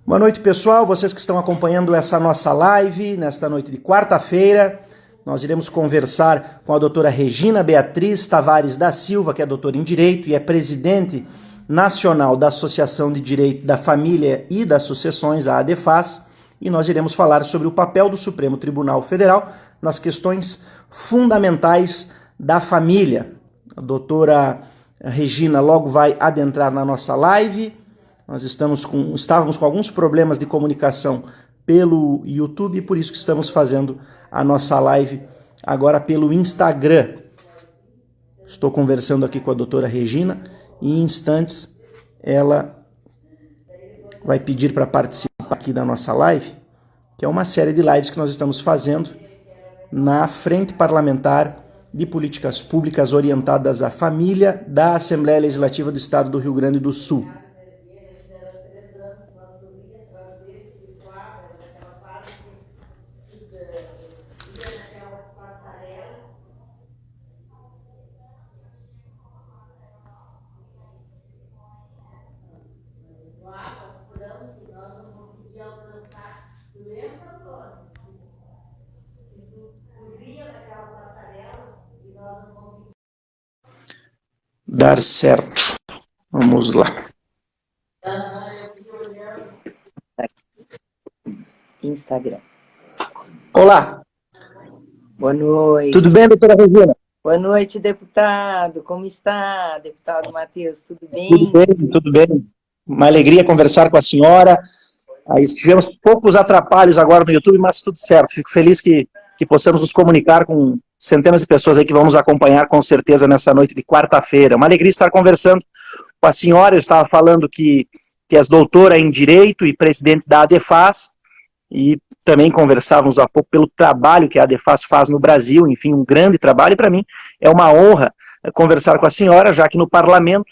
Boa noite, pessoal. Vocês que estão acompanhando essa nossa live, nesta noite de quarta-feira, nós iremos conversar com a doutora Regina Beatriz Tavares da Silva, que é doutora em Direito e é presidente nacional da Associação de Direito da Família e das Sucessões, a ADEFAS, e nós iremos falar sobre o papel do Supremo Tribunal Federal nas questões fundamentais da família. A doutora Regina logo vai adentrar na nossa live. Nós estávamos com alguns problemas de comunicação pelo YouTube, por isso que estamos fazendo a nossa live agora pelo Instagram. Estou conversando aqui com a doutora Regina e em instantes ela vai pedir para participar aqui da nossa live, que é uma série de lives que nós estamos fazendo na Frente Parlamentar de Políticas Públicas Orientadas à Família da Assembleia Legislativa do Estado do Rio Grande do Sul. Dar certo. Vamos lá. Instagram. Olá. Boa noite. Tudo bem, doutora Regina? Boa noite, deputado. Como está, deputado Matheus? Tudo bem? Tudo bem, tudo bem. Uma alegria conversar com a senhora. Aí tivemos poucos atrapalhos agora no YouTube, mas tudo certo. Fico feliz que possamos nos comunicar com centenas de pessoas aí que vão nos acompanhar com certeza nessa noite de quarta-feira. Uma alegria estar conversando com a senhora. Eu estava falando que és doutora em Direito e presidente da ADEFAS, e também conversávamos há pouco pelo trabalho que a ADEFAS faz no Brasil, enfim, um grande trabalho, e para mim é uma honra conversar com a senhora, já que no Parlamento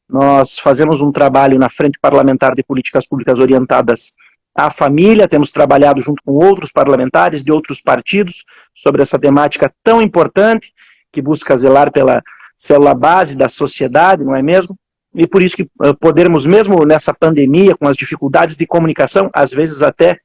nós fazemos um trabalho na Frente Parlamentar de Políticas Públicas Orientadas à Família, temos trabalhado junto com outros parlamentares de outros partidos sobre essa temática tão importante, que busca zelar pela célula base da sociedade, não é mesmo? E por isso que podermos, mesmo nessa pandemia, com as dificuldades de comunicação, às vezes até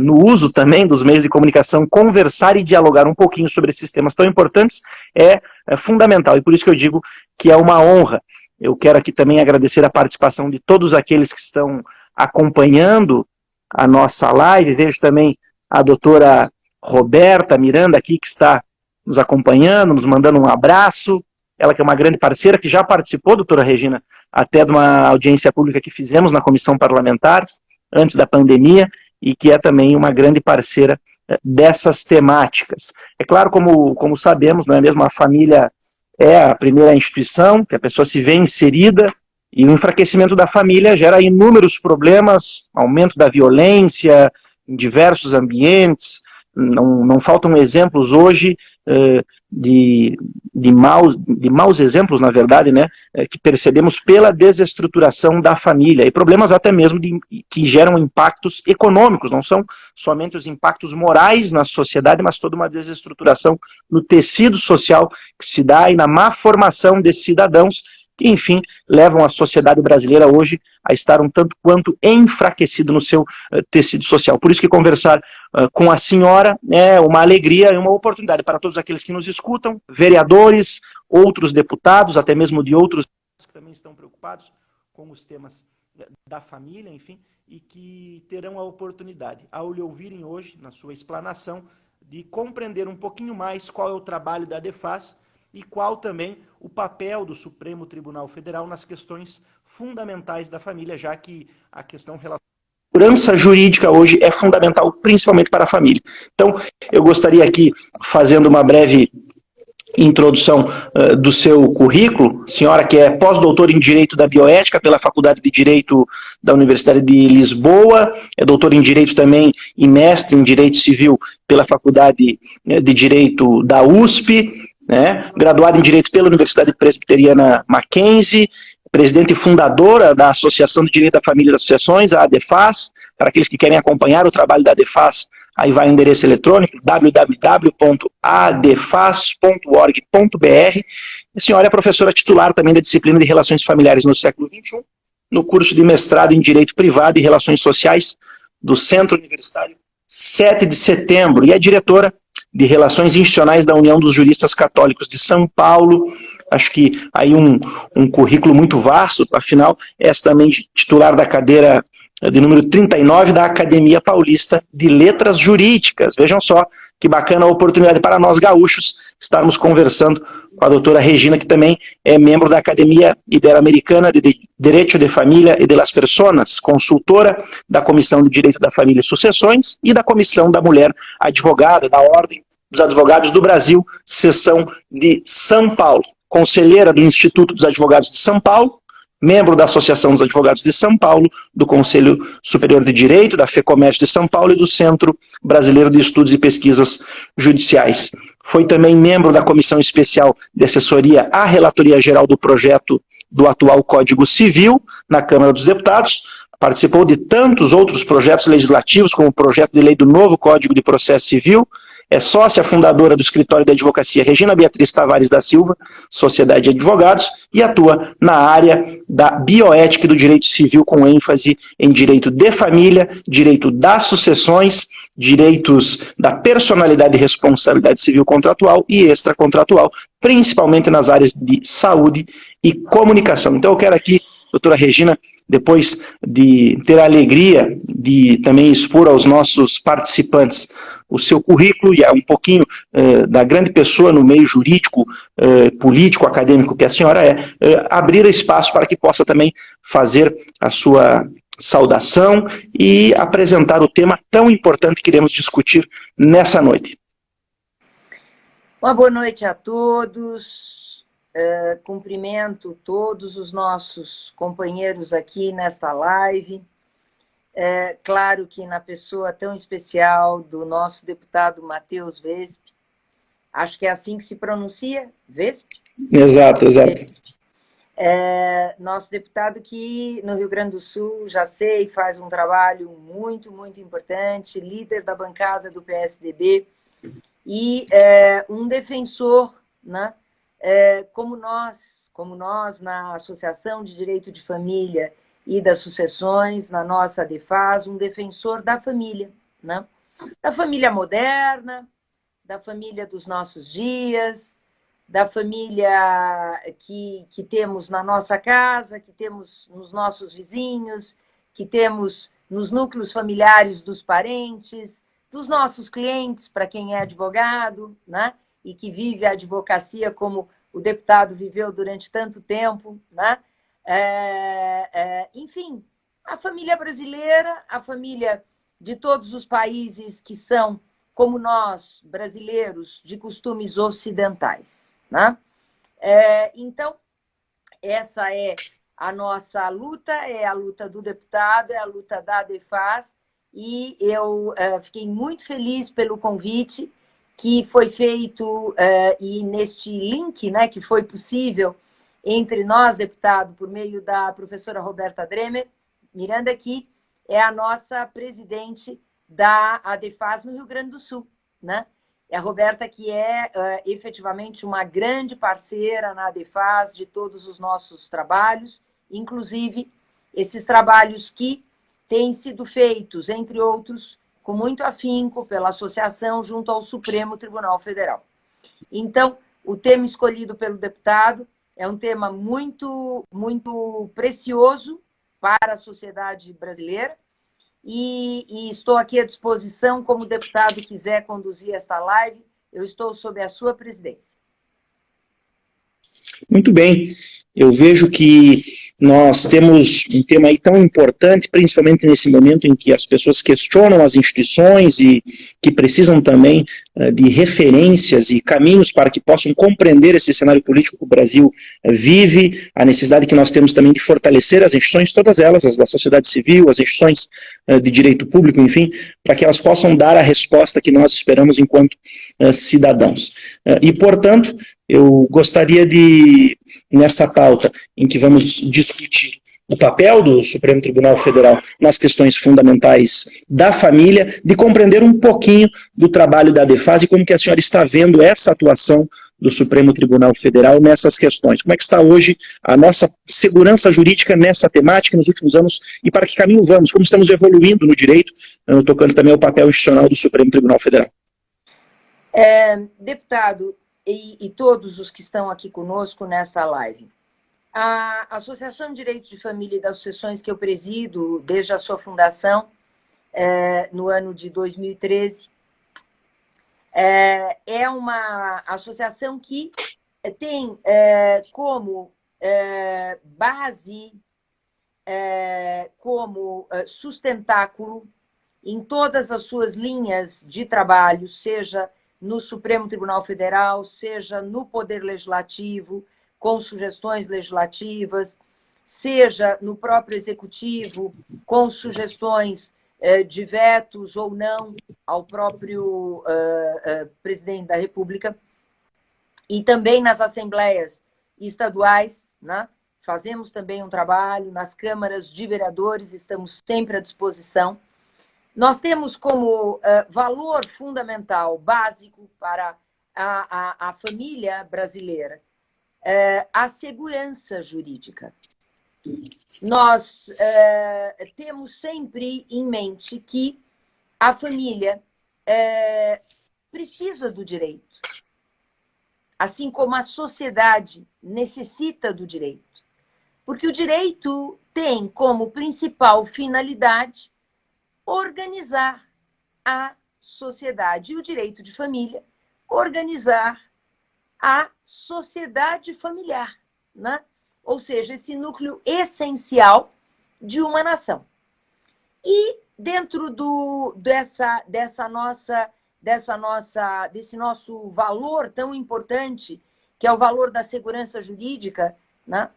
no uso também dos meios de comunicação, conversar e dialogar um pouquinho sobre esses temas tão importantes é fundamental, e por isso que eu digo que é uma honra. Eu quero aqui também agradecer a participação de todos aqueles que estão acompanhando a nossa live. Vejo também a doutora Roberta Miranda aqui, que está nos acompanhando, nos mandando um abraço. Ela que é uma grande parceira, que já participou, doutora Regina, até de uma audiência pública que fizemos na comissão parlamentar, antes da pandemia, e que é também uma grande parceira dessas temáticas. É claro, como sabemos, não é mesmo, a família é a primeira instituição, que a pessoa se vê inserida, e o enfraquecimento da família gera inúmeros problemas, aumento da violência em diversos ambientes. Não faltam exemplos hoje de maus exemplos, na verdade, né, que percebemos pela desestruturação da família, e problemas até mesmo que geram impactos econômicos, não são somente os impactos morais na sociedade, mas toda uma desestruturação no tecido social que se dá e na má formação desses cidadãos, que, enfim, levam a sociedade brasileira hoje a estar um tanto quanto enfraquecido no seu tecido social. Por isso que conversar com a senhora é uma alegria e uma oportunidade para todos aqueles que nos escutam, vereadores, outros deputados, até mesmo de outros que também estão preocupados com os temas da família, enfim, e que terão a oportunidade, ao lhe ouvirem hoje, na sua explanação, de compreender um pouquinho mais qual é o trabalho da ADEFAS e qual também o papel do Supremo Tribunal Federal nas questões fundamentais da família, já que a questão relacionada à segurança jurídica hoje é fundamental, principalmente para a família. Então, eu gostaria aqui, fazendo uma breve introdução do seu currículo, senhora que é pós-doutora em Direito da Bioética pela Faculdade de Direito da Universidade de Lisboa, é doutora em Direito também e mestre em Direito Civil pela Faculdade de Direito da USP, né, graduada em Direito pela Universidade Presbiteriana Mackenzie, presidente e fundadora da Associação de Direito da Família e das Associações, a ADEFAS. Para aqueles que querem acompanhar o trabalho da ADEFAS, aí vai o endereço eletrônico www.adefas.org.br. A senhora é professora titular também da disciplina de Relações Familiares no século XXI no curso de mestrado em Direito Privado e Relações Sociais do Centro Universitário 7 de Setembro, e é diretora de Relações Institucionais da União dos Juristas Católicos de São Paulo. Acho que aí um currículo muito vasto, afinal, é também titular da cadeira de número 39 da Academia Paulista de Letras Jurídicas. Vejam só que bacana a oportunidade para nós gaúchos estarmos conversando com a doutora Regina, que também é membro da Academia Ibero-Americana de Direito de Família e de las Personas, consultora da Comissão de Direito da Família e Sucessões e da Comissão da Mulher Advogada, da Ordem dos Advogados do Brasil, seção de São Paulo, conselheira do Instituto dos Advogados de São Paulo, membro da Associação dos Advogados de São Paulo, do Conselho Superior de Direito, da FEComércio de São Paulo e do Centro Brasileiro de Estudos e Pesquisas Judiciais. Foi também membro da Comissão Especial de Assessoria à Relatoria Geral do projeto do atual Código Civil na Câmara dos Deputados, participou de tantos outros projetos legislativos, como o projeto de lei do novo Código de Processo Civil, é sócia fundadora do escritório de advocacia Regina Beatriz Tavares da Silva, Sociedade de Advogados, e atua na área da bioética e do direito civil, com ênfase em direito de família, direito das sucessões, direitos da personalidade e responsabilidade civil contratual e extracontratual, principalmente nas áreas de saúde e comunicação. Então eu quero aqui, doutora Regina, depois de ter a alegria de também expor aos nossos participantes o seu currículo e um pouquinho da grande pessoa no meio jurídico, político, acadêmico que a senhora é, abrir espaço para que possa também fazer a sua saudação e apresentar o tema tão importante que iremos discutir nessa noite. Uma boa noite a todos. Cumprimento todos os nossos companheiros aqui nesta live. Claro que na pessoa tão especial do nosso deputado Matheus Wesp, acho que é assim que se pronuncia, Wesp? Exato, exato. Wesp. Nosso deputado que no Rio Grande do Sul, já sei, faz um trabalho muito, muito importante, líder da bancada do PSDB e um defensor, né? Como nós na Associação de Direito de Família e das Sucessões, na nossa ADEFAS, um defensor da família, né? Da família moderna, da família dos nossos dias, da família que temos na nossa casa, que temos nos nossos vizinhos, que temos nos núcleos familiares dos parentes, dos nossos clientes, para quem é advogado, né? E que vive a advocacia como o deputado viveu durante tanto tempo, né? Enfim, a família brasileira, a família de todos os países que são, como nós, brasileiros, de costumes ocidentais, né? Então, essa é a nossa luta, é a luta do deputado, é a luta da ADEFAS, e eu fiquei muito feliz pelo convite que foi feito, e neste link, né, que foi possível entre nós, deputado, por meio da professora Roberta Dremer Miranda, que é a nossa presidente da ADEFAS no Rio Grande do Sul, né? É a Roberta que é efetivamente uma grande parceira na ADEFAS de todos os nossos trabalhos, inclusive esses trabalhos que têm sido feitos, entre outros, com muito afinco pela associação junto ao Supremo Tribunal Federal. Então, o tema escolhido pelo deputado é um tema muito, muito precioso para a sociedade brasileira e estou aqui à disposição, como o deputado quiser conduzir esta live, eu estou sob a sua presidência. Muito bem. Eu vejo que nós temos um tema aí tão importante, principalmente nesse momento em que as pessoas questionam as instituições e que precisam também de referências e caminhos para que possam compreender esse cenário político que o Brasil vive, a necessidade que nós temos também de fortalecer as instituições, todas elas, as da sociedade civil, as instituições de direito público, enfim, para que elas possam dar a resposta que nós esperamos enquanto cidadãos. E, portanto, eu gostaria de, nessa pauta em que vamos discutir o papel do Supremo Tribunal Federal nas questões fundamentais da família, de compreender um pouquinho do trabalho da ADEFAS e como que a senhora está vendo essa atuação do Supremo Tribunal Federal nessas questões. Como é que está hoje a nossa segurança jurídica nessa temática nos últimos anos e para que caminho vamos? Como estamos evoluindo no direito, tocando também ao papel institucional do Supremo Tribunal Federal? Deputado, e todos os que estão aqui conosco nesta live, a Associação de Direito de Família e das Associações que eu presido desde a sua fundação, no ano de 2013, é uma associação que tem como base, como sustentáculo em todas as suas linhas de trabalho, seja no Supremo Tribunal Federal, seja no Poder Legislativo, com sugestões legislativas, seja no próprio Executivo, com sugestões de vetos ou não ao próprio presidente da República, e também nas assembleias estaduais, né? Fazemos também um trabalho nas câmaras de vereadores, estamos sempre à disposição. Nós temos como valor fundamental, básico para a família brasileira, a segurança jurídica. Nós temos sempre em mente que a família precisa do direito, assim como a sociedade necessita do direito. Porque o direito tem como principal finalidade organizar a sociedade, e o direito de família, organizar a sociedade familiar, né? Ou seja, esse núcleo essencial de uma nação. E dentro desse nosso valor tão importante, que é o valor da segurança jurídica, né?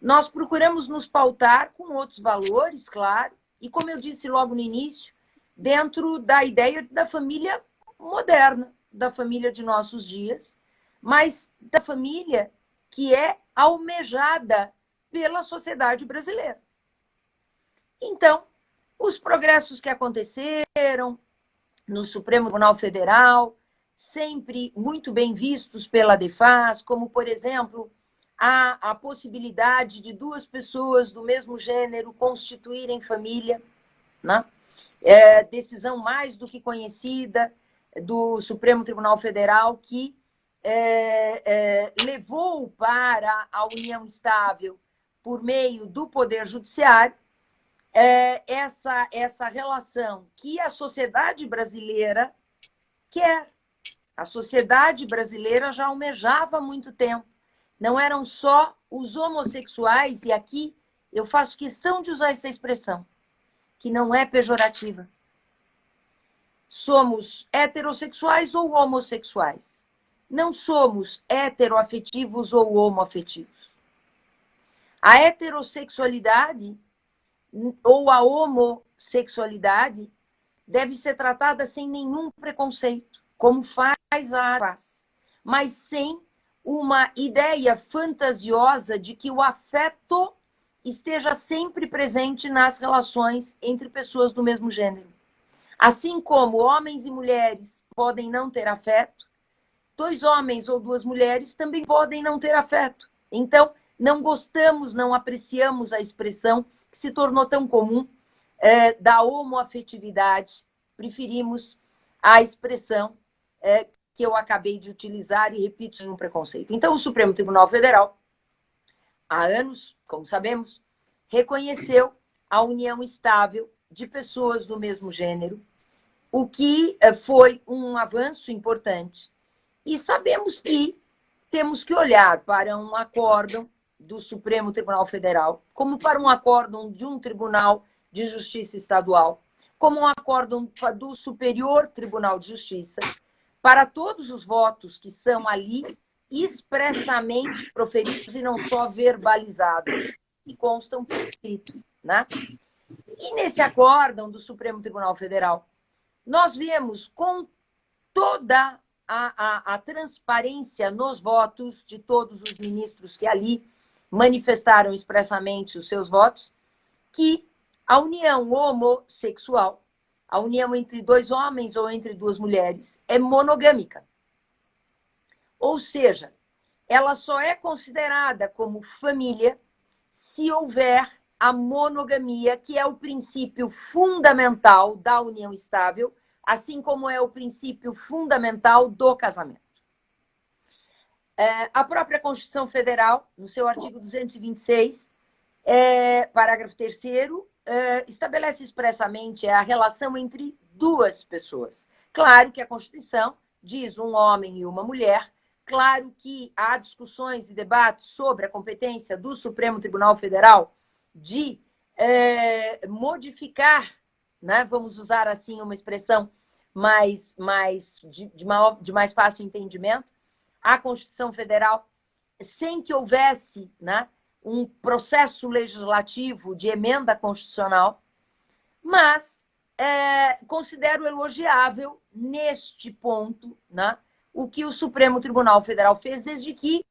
Nós procuramos nos pautar com outros valores, claro, e como eu disse logo no início, dentro da ideia da família moderna, da família de nossos dias, mas da família que é almejada pela sociedade brasileira. Então, os progressos que aconteceram no Supremo Tribunal Federal, sempre muito bem vistos pela DEFAS, como, por exemplo, a possibilidade de duas pessoas do mesmo gênero constituírem família, né? Decisão mais do que conhecida do Supremo Tribunal Federal, que levou para a união estável por meio do Poder Judiciário, essa relação que a sociedade brasileira quer. A sociedade brasileira já almejava há muito tempo. Não eram só os homossexuais, e aqui eu faço questão de usar essa expressão, que não é pejorativa. Somos heterossexuais ou homossexuais. Não somos heteroafetivos ou homoafetivos. A heterossexualidade ou a homossexualidade deve ser tratada sem nenhum preconceito, como faz a ARAS, mas sem uma ideia fantasiosa de que o afeto esteja sempre presente nas relações entre pessoas do mesmo gênero. Assim como homens e mulheres podem não ter afeto, dois homens ou duas mulheres também podem não ter afeto. Então, não gostamos, não apreciamos a expressão que se tornou tão comum da homoafetividade. Preferimos a expressão que eu acabei de utilizar e repito sem um preconceito. Então, o Supremo Tribunal Federal, há anos, como sabemos, reconheceu a união estável de pessoas do mesmo gênero, o que foi um avanço importante. E sabemos que temos que olhar para um acórdão do Supremo Tribunal Federal, como para um acórdão de um Tribunal de Justiça Estadual, como um acórdão do Superior Tribunal de Justiça, para todos os votos que são ali expressamente proferidos e não só verbalizados, que constam por escrito, né? E nesse acórdão do Supremo Tribunal Federal, nós vemos com toda a transparência nos votos de todos os ministros que ali manifestaram expressamente os seus votos, que a união homossexual, a união entre dois homens ou entre duas mulheres, é monogâmica. Ou seja, ela só é considerada como família se houver a monogamia, que é o princípio fundamental da união estável, assim como é o princípio fundamental do casamento. A própria Constituição Federal, no seu artigo 226, parágrafo 3º, estabelece expressamente a relação entre duas pessoas. Claro que a Constituição diz um homem e uma mulher, claro que há discussões e debates sobre a competência do Supremo Tribunal Federal de modificar, né, vamos usar assim uma expressão de mais fácil entendimento, a Constituição Federal, sem que houvesse, né, um processo legislativo de emenda constitucional, mas considero elogiável neste ponto, né, o que o Supremo Tribunal Federal fez, desde que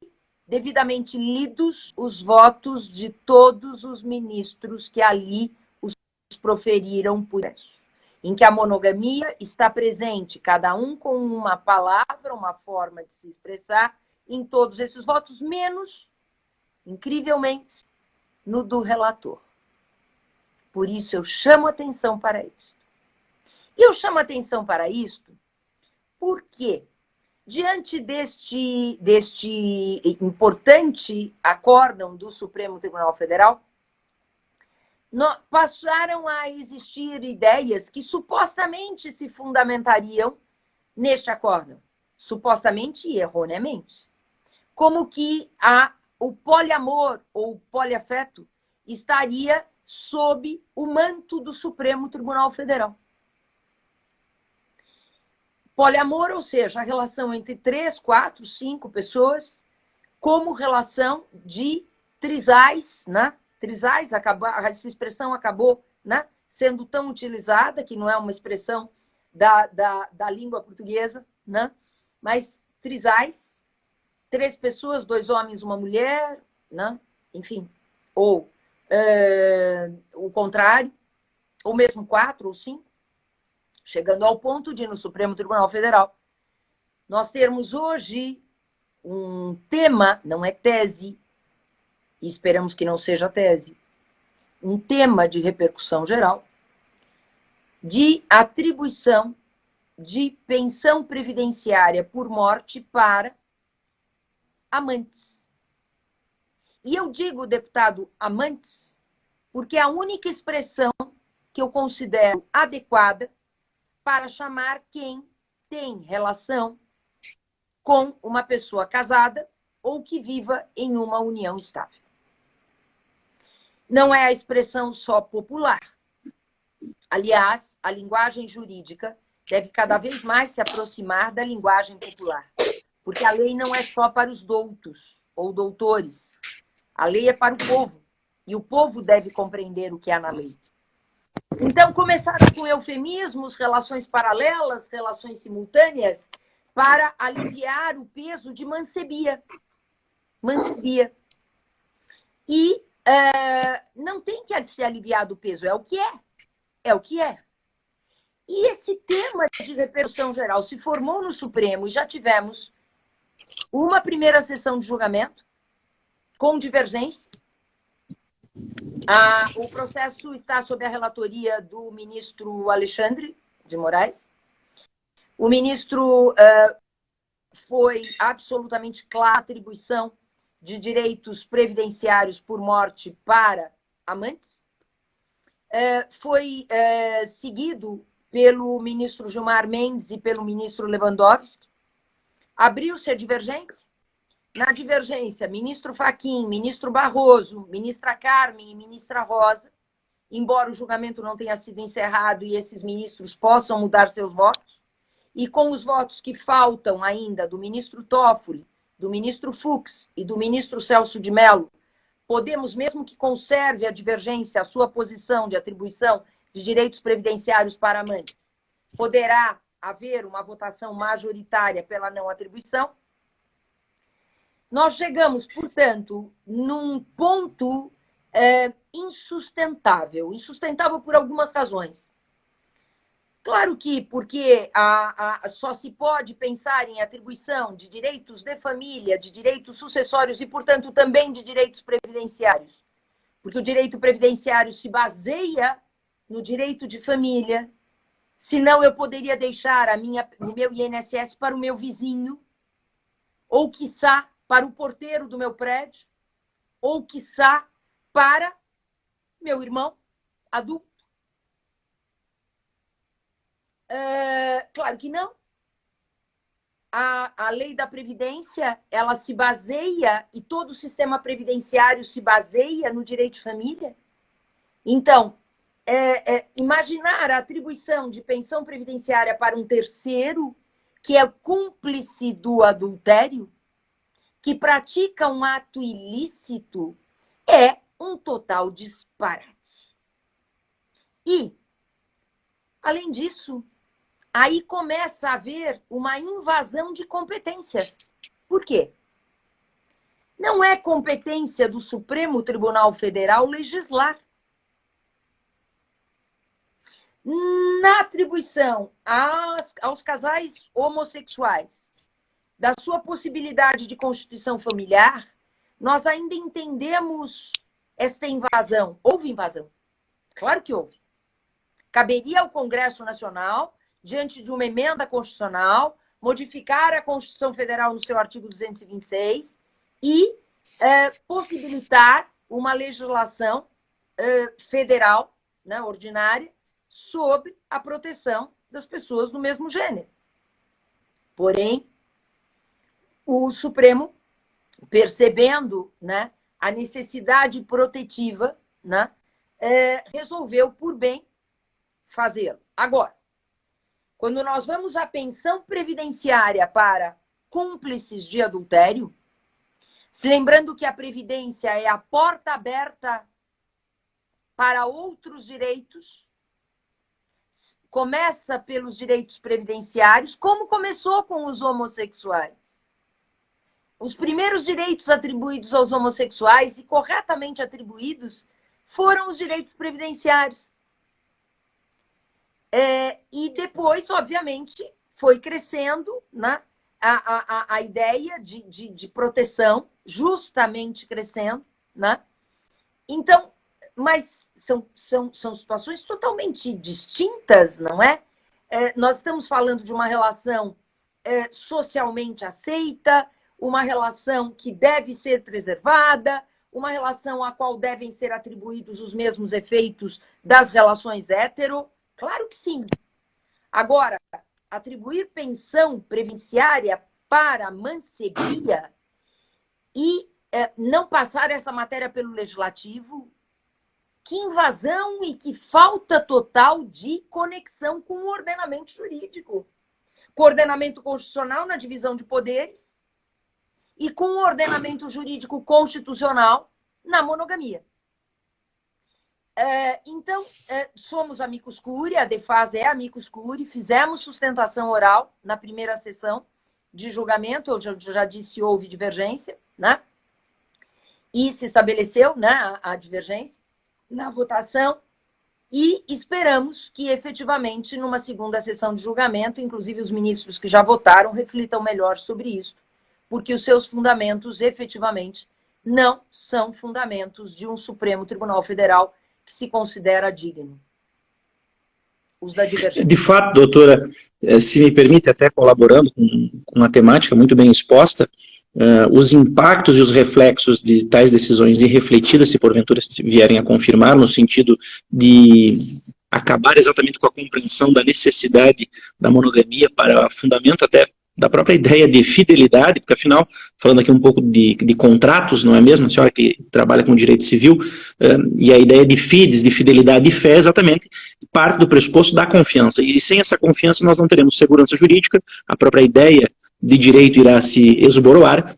devidamente lidos os votos de todos os ministros que ali os proferiram por isso, em que a monogamia está presente, cada um com uma palavra, uma forma de se expressar, em todos esses votos, menos, incrivelmente, no do relator. Por isso eu chamo atenção para isso. E eu chamo atenção para isto porque, diante deste importante acórdão do Supremo Tribunal Federal, passaram a existir ideias que supostamente se fundamentariam neste acórdão, supostamente e erroneamente, como que o poliamor ou poliafeto estaria sob o manto do Supremo Tribunal Federal. Poliamor, ou seja, a relação entre 3, 4, 5 pessoas, como relação de trisais, né? Trisais, essa expressão acabou, né, sendo tão utilizada, que não é uma expressão da língua portuguesa, né? Mas trisais, 3 pessoas, 2 homens, 1 mulher, né? Enfim, ou o contrário, ou mesmo 4 ou 5, chegando ao ponto de, no Supremo Tribunal Federal, nós termos hoje um tema, não é tese, e esperamos que não seja tese, um tema de repercussão geral, de atribuição de pensão previdenciária por morte para amantes. E eu digo, deputado, amantes, porque é a única expressão que eu considero adequada para chamar quem tem relação com uma pessoa casada ou que viva em uma união estável. Não é a expressão só popular. Aliás, a linguagem jurídica deve cada vez mais se aproximar da linguagem popular, porque a lei não é só para os doutos ou doutores. A lei é para o povo, e o povo deve compreender o que há na lei. Então, começaram com eufemismos, relações paralelas, relações simultâneas, para aliviar o peso de mancebia. Mancebia. E não tem que se aliviar do peso, é o que é. É o que é. E esse tema de repercussão geral se formou no Supremo e já tivemos uma primeira sessão de julgamento com divergência. O processo está sob a relatoria do ministro Alexandre de Moraes. O ministro foi absolutamente clara a atribuição de direitos previdenciários por morte para amantes. Foi seguido pelo ministro Gilmar Mendes e pelo ministro Lewandowski. Abriu-se a divergência. Na divergência, ministro Fachin, ministro Barroso, ministra Carmen e ministra Rosa, embora o julgamento não tenha sido encerrado e esses ministros possam mudar seus votos, e com os votos que faltam ainda do ministro Toffoli, do ministro Fux e do ministro Celso de Mello, podemos, mesmo que conserve a divergência, a sua posição de atribuição de direitos previdenciários para amantes, poderá haver uma votação majoritária pela não atribuição. Nós chegamos, portanto, num ponto insustentável. Insustentável por algumas razões. Claro que, porque só se pode pensar em atribuição de direitos de família, de direitos sucessórios e, portanto, também de direitos previdenciários. Porque o direito previdenciário se baseia no direito de família, senão eu poderia deixar o meu INSS para o meu vizinho, ou, quiçá, para o porteiro do meu prédio, ou, quiçá, para meu irmão adulto. Claro que não. A lei da Previdência, ela se baseia, e todo o sistema previdenciário se baseia no direito de família. Então, imaginar a atribuição de pensão previdenciária para um terceiro, que é cúmplice do adultério, que pratica um ato ilícito, é um total disparate. E, além disso, aí começa a haver uma invasão de competências. Por quê? Não é competência do Supremo Tribunal Federal legislar. Na atribuição aos casais homossexuais da sua possibilidade de constituição familiar, nós ainda entendemos esta invasão. Houve invasão? Claro que houve. Caberia ao Congresso Nacional, diante de uma emenda constitucional, modificar a Constituição Federal no seu artigo 226 e possibilitar uma legislação federal, né, ordinária, sobre a proteção das pessoas do mesmo gênero. Porém, o Supremo, percebendo, né, a necessidade protetiva, né, resolveu, por bem, fazê-lo. Agora, quando nós vamos à pensão previdenciária para cúmplices de adultério, se lembrando que a Previdência é a porta aberta para outros direitos, começa pelos direitos previdenciários, como começou com os homossexuais. Os primeiros direitos atribuídos aos homossexuais, e corretamente atribuídos, foram os direitos previdenciários. E depois, obviamente, foi crescendo, né, a ideia de proteção, justamente crescendo, né? Então, mas são situações totalmente distintas, não é? Nós estamos falando de uma relação socialmente aceita, uma relação que deve ser preservada, uma relação à qual devem ser atribuídos os mesmos efeitos das relações hétero. Claro que sim. Agora, atribuir pensão previdenciária para mancebia e não passar essa matéria pelo legislativo, que invasão e que falta total de conexão com o ordenamento jurídico, com o ordenamento constitucional na divisão de poderes e com o ordenamento jurídico constitucional na monogamia. Então, somos amicus curiae, a Defas é amicus curiae, fizemos sustentação oral na primeira sessão de julgamento, eu já disse, houve divergência, né? E se estabeleceu, né, a divergência na votação, e esperamos que, efetivamente, numa segunda sessão de julgamento, inclusive os ministros que já votaram, reflitam melhor sobre isso, porque os seus fundamentos, efetivamente, não são fundamentos de um Supremo Tribunal Federal que se considera digno. Os da divergência. De fato, doutora, se me permite, até colaborando com uma temática muito bem exposta, os impactos e os reflexos de tais decisões irrefletidas, se porventura vierem a confirmar, no sentido de acabar exatamente com a compreensão da necessidade da monogamia para fundamento até da própria ideia de fidelidade, porque afinal, falando aqui um pouco de contratos, não é mesmo? A senhora que trabalha com direito civil, e a ideia de FIDES, de fidelidade e fé, é exatamente parte do pressuposto da confiança, e sem essa confiança nós não teremos segurança jurídica, a própria ideia de direito irá se esboroar,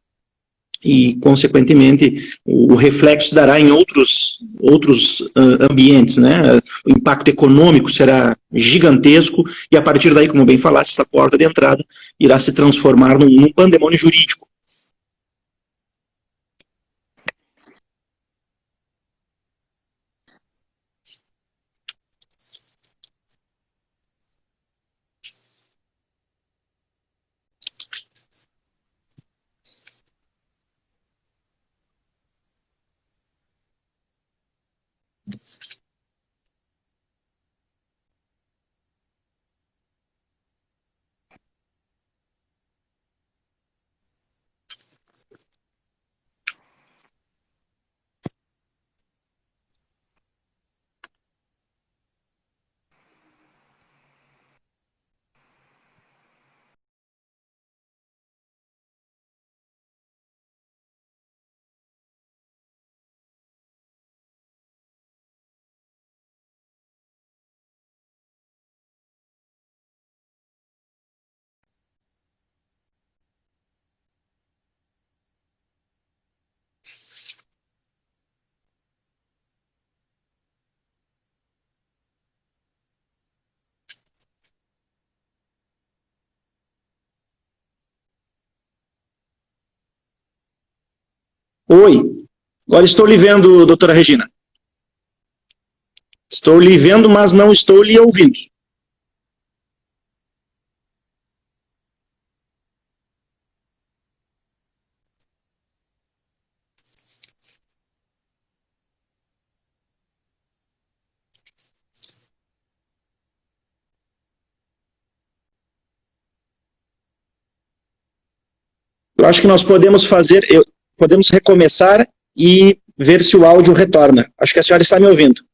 e, consequentemente, o reflexo se dará em outros ambientes, né? O impacto econômico será gigantesco e, a partir daí, como bem falaste, essa porta de entrada irá se transformar num pandemônio jurídico. Oi, agora estou lhe vendo, doutora Regina. Estou lhe vendo, mas não estou lhe ouvindo. Eu acho que nós podemos recomeçar e ver se o áudio retorna. Acho que a senhora está me ouvindo.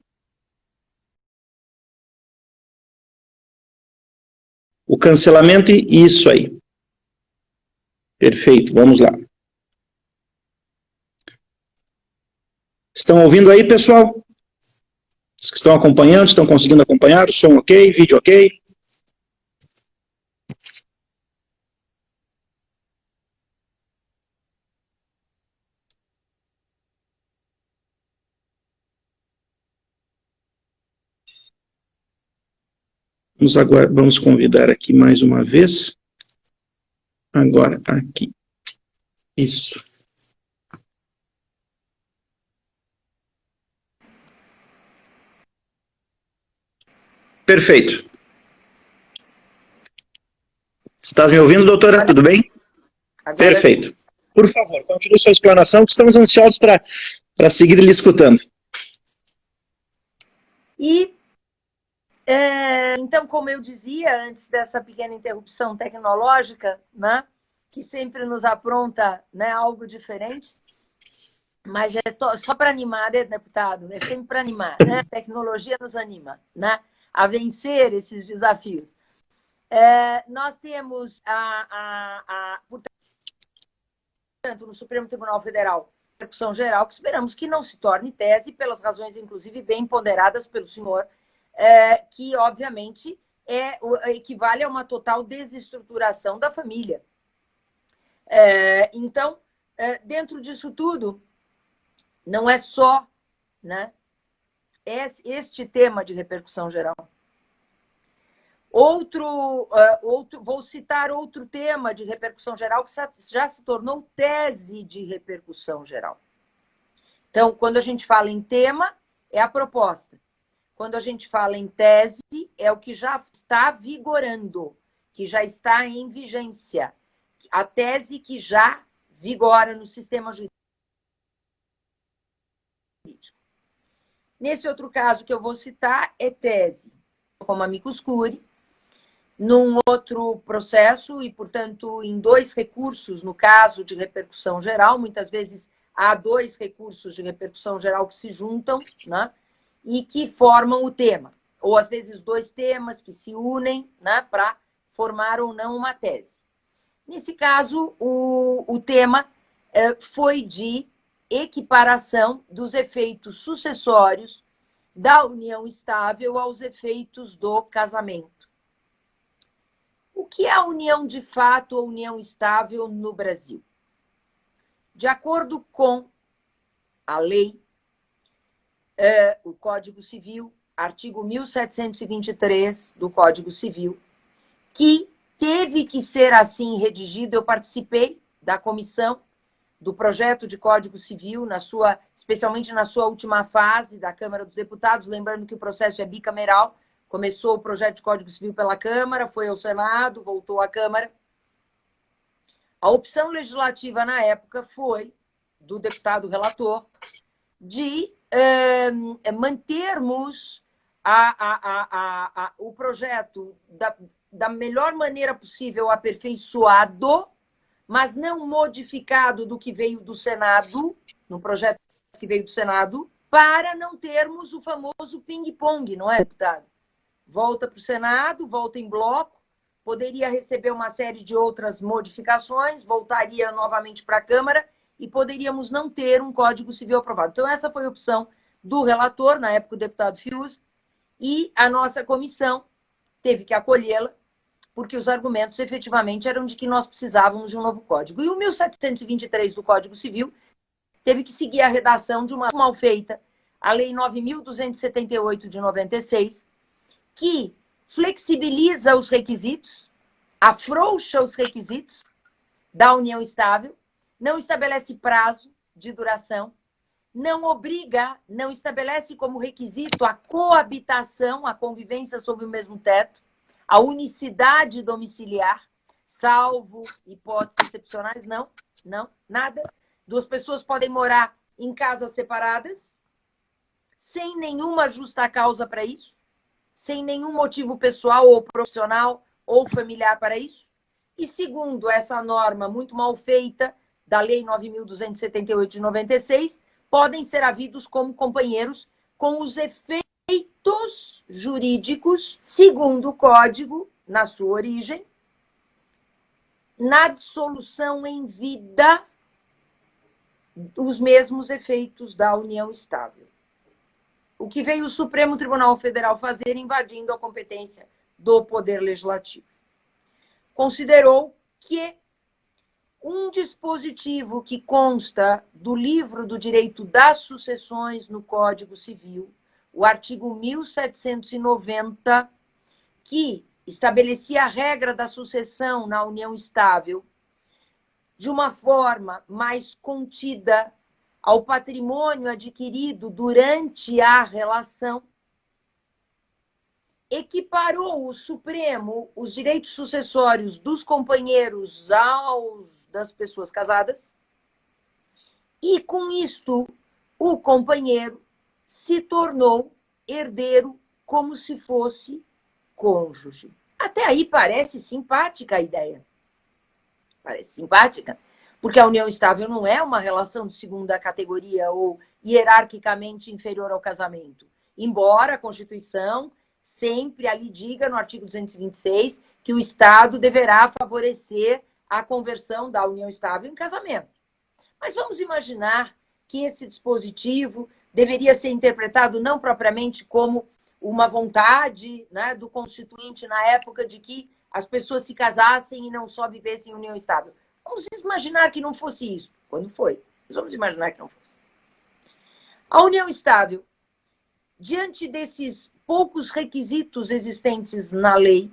O cancelamento e isso aí. Perfeito, vamos lá. Estão ouvindo aí, pessoal? Os que estão acompanhando, estão conseguindo acompanhar? O som ok, vídeo ok? Vamos convidar aqui mais uma vez. Agora, aqui. Isso. Perfeito. Estás me ouvindo, doutora? Tudo bem? Agora... Perfeito. Por favor, continue sua explanação, que estamos ansiosos para seguir lhe escutando. E, então, como eu dizia, antes dessa pequena interrupção tecnológica, né, que sempre nos apronta, né, algo diferente, mas é só para animar, né, deputado? É sempre para animar, né? A tecnologia nos anima, né, a vencer esses desafios. Nós temos, portanto, no Supremo Tribunal Federal, repercussão geral, que esperamos que não se torne tese, pelas razões, inclusive, bem ponderadas pelo senhor, que, obviamente, equivale a uma total desestruturação da família. Então, dentro disso tudo, não é só, né, este tema de repercussão geral. Vou citar outro tema de repercussão geral que já se tornou tese de repercussão geral. Então, quando a gente fala em tema, é a proposta. Quando a gente fala em tese, é o que já está vigorando, que já está em vigência. A tese que já vigora no sistema jurídico. Nesse outro caso que eu vou citar, é tese, como amicus curiae, num outro processo e, portanto, em 2 recursos, no caso de repercussão geral, muitas vezes há 2 recursos de repercussão geral que se juntam, né, e que formam o tema, ou às vezes 2 temas que se unem, né, para formar ou não uma tese. Nesse caso, o tema foi de equiparação dos efeitos sucessórios da união estável aos efeitos do casamento. O que é a união de fato ou união estável no Brasil? De acordo com a lei, o Código Civil, artigo 1723 do Código Civil, que teve que ser assim redigido, eu participei da comissão do projeto de Código Civil, especialmente na sua última fase da Câmara dos Deputados, lembrando que o processo é bicameral. Começou o projeto de Código Civil pela Câmara, foi ao Senado, voltou à Câmara. A opção legislativa na época foi, do deputado relator, de mantermos o projeto da melhor maneira possível aperfeiçoado, mas não modificado do que veio do Senado, no projeto que veio do Senado, para não termos o famoso ping-pong, não é, deputado? Volta para o Senado, volta em bloco, poderia receber uma série de outras modificações, voltaria novamente para a Câmara e poderíamos não ter um Código Civil aprovado. Então, essa foi a opção do relator, na época o deputado Fius, e a nossa comissão teve que acolhê-la, porque os argumentos efetivamente eram de que nós precisávamos de um novo código. E o 1723 do Código Civil teve que seguir a redação de uma mal feita, a Lei 9.278 de 96, que flexibiliza os requisitos, afrouxa os requisitos da união estável, não estabelece prazo, de duração, não obriga, não estabelece como requisito a coabitação, a convivência sob o mesmo teto, a unicidade domiciliar, salvo hipóteses excepcionais, não, nada. Duas pessoas podem morar em casas separadas, sem nenhuma justa causa para isso, sem nenhum motivo pessoal ou profissional ou familiar para isso. E segundo essa norma muito mal feita da Lei 9.278 de 96, podem ser havidos como companheiros com os efeitos jurídicos, segundo o Código, na sua origem, na dissolução em vida, os mesmos efeitos da união estável. O que veio o Supremo Tribunal Federal fazer, invadindo a competência do Poder Legislativo. Considerou que um dispositivo que consta do livro do direito das sucessões no Código Civil, o artigo 1790, que estabelecia a regra da sucessão na união estável de uma forma mais contida ao patrimônio adquirido durante a relação, equiparou o Supremo os direitos sucessórios dos companheiros aos das pessoas casadas, e com isto o companheiro se tornou herdeiro como se fosse cônjuge. Até aí parece simpática a ideia. Parece simpática, porque a união estável não é uma relação de segunda categoria ou hierarquicamente inferior ao casamento. Embora a Constituição sempre ali diga, no artigo 226, que o Estado deverá favorecer a conversão da união estável em casamento. Mas vamos imaginar que esse dispositivo deveria ser interpretado não propriamente como uma vontade, né, do Constituinte na época de que as pessoas se casassem e não só vivessem em união estável. Vamos imaginar que não fosse isso. Quando foi? Mas vamos imaginar que não fosse. A união estável, diante desses poucos requisitos existentes na lei,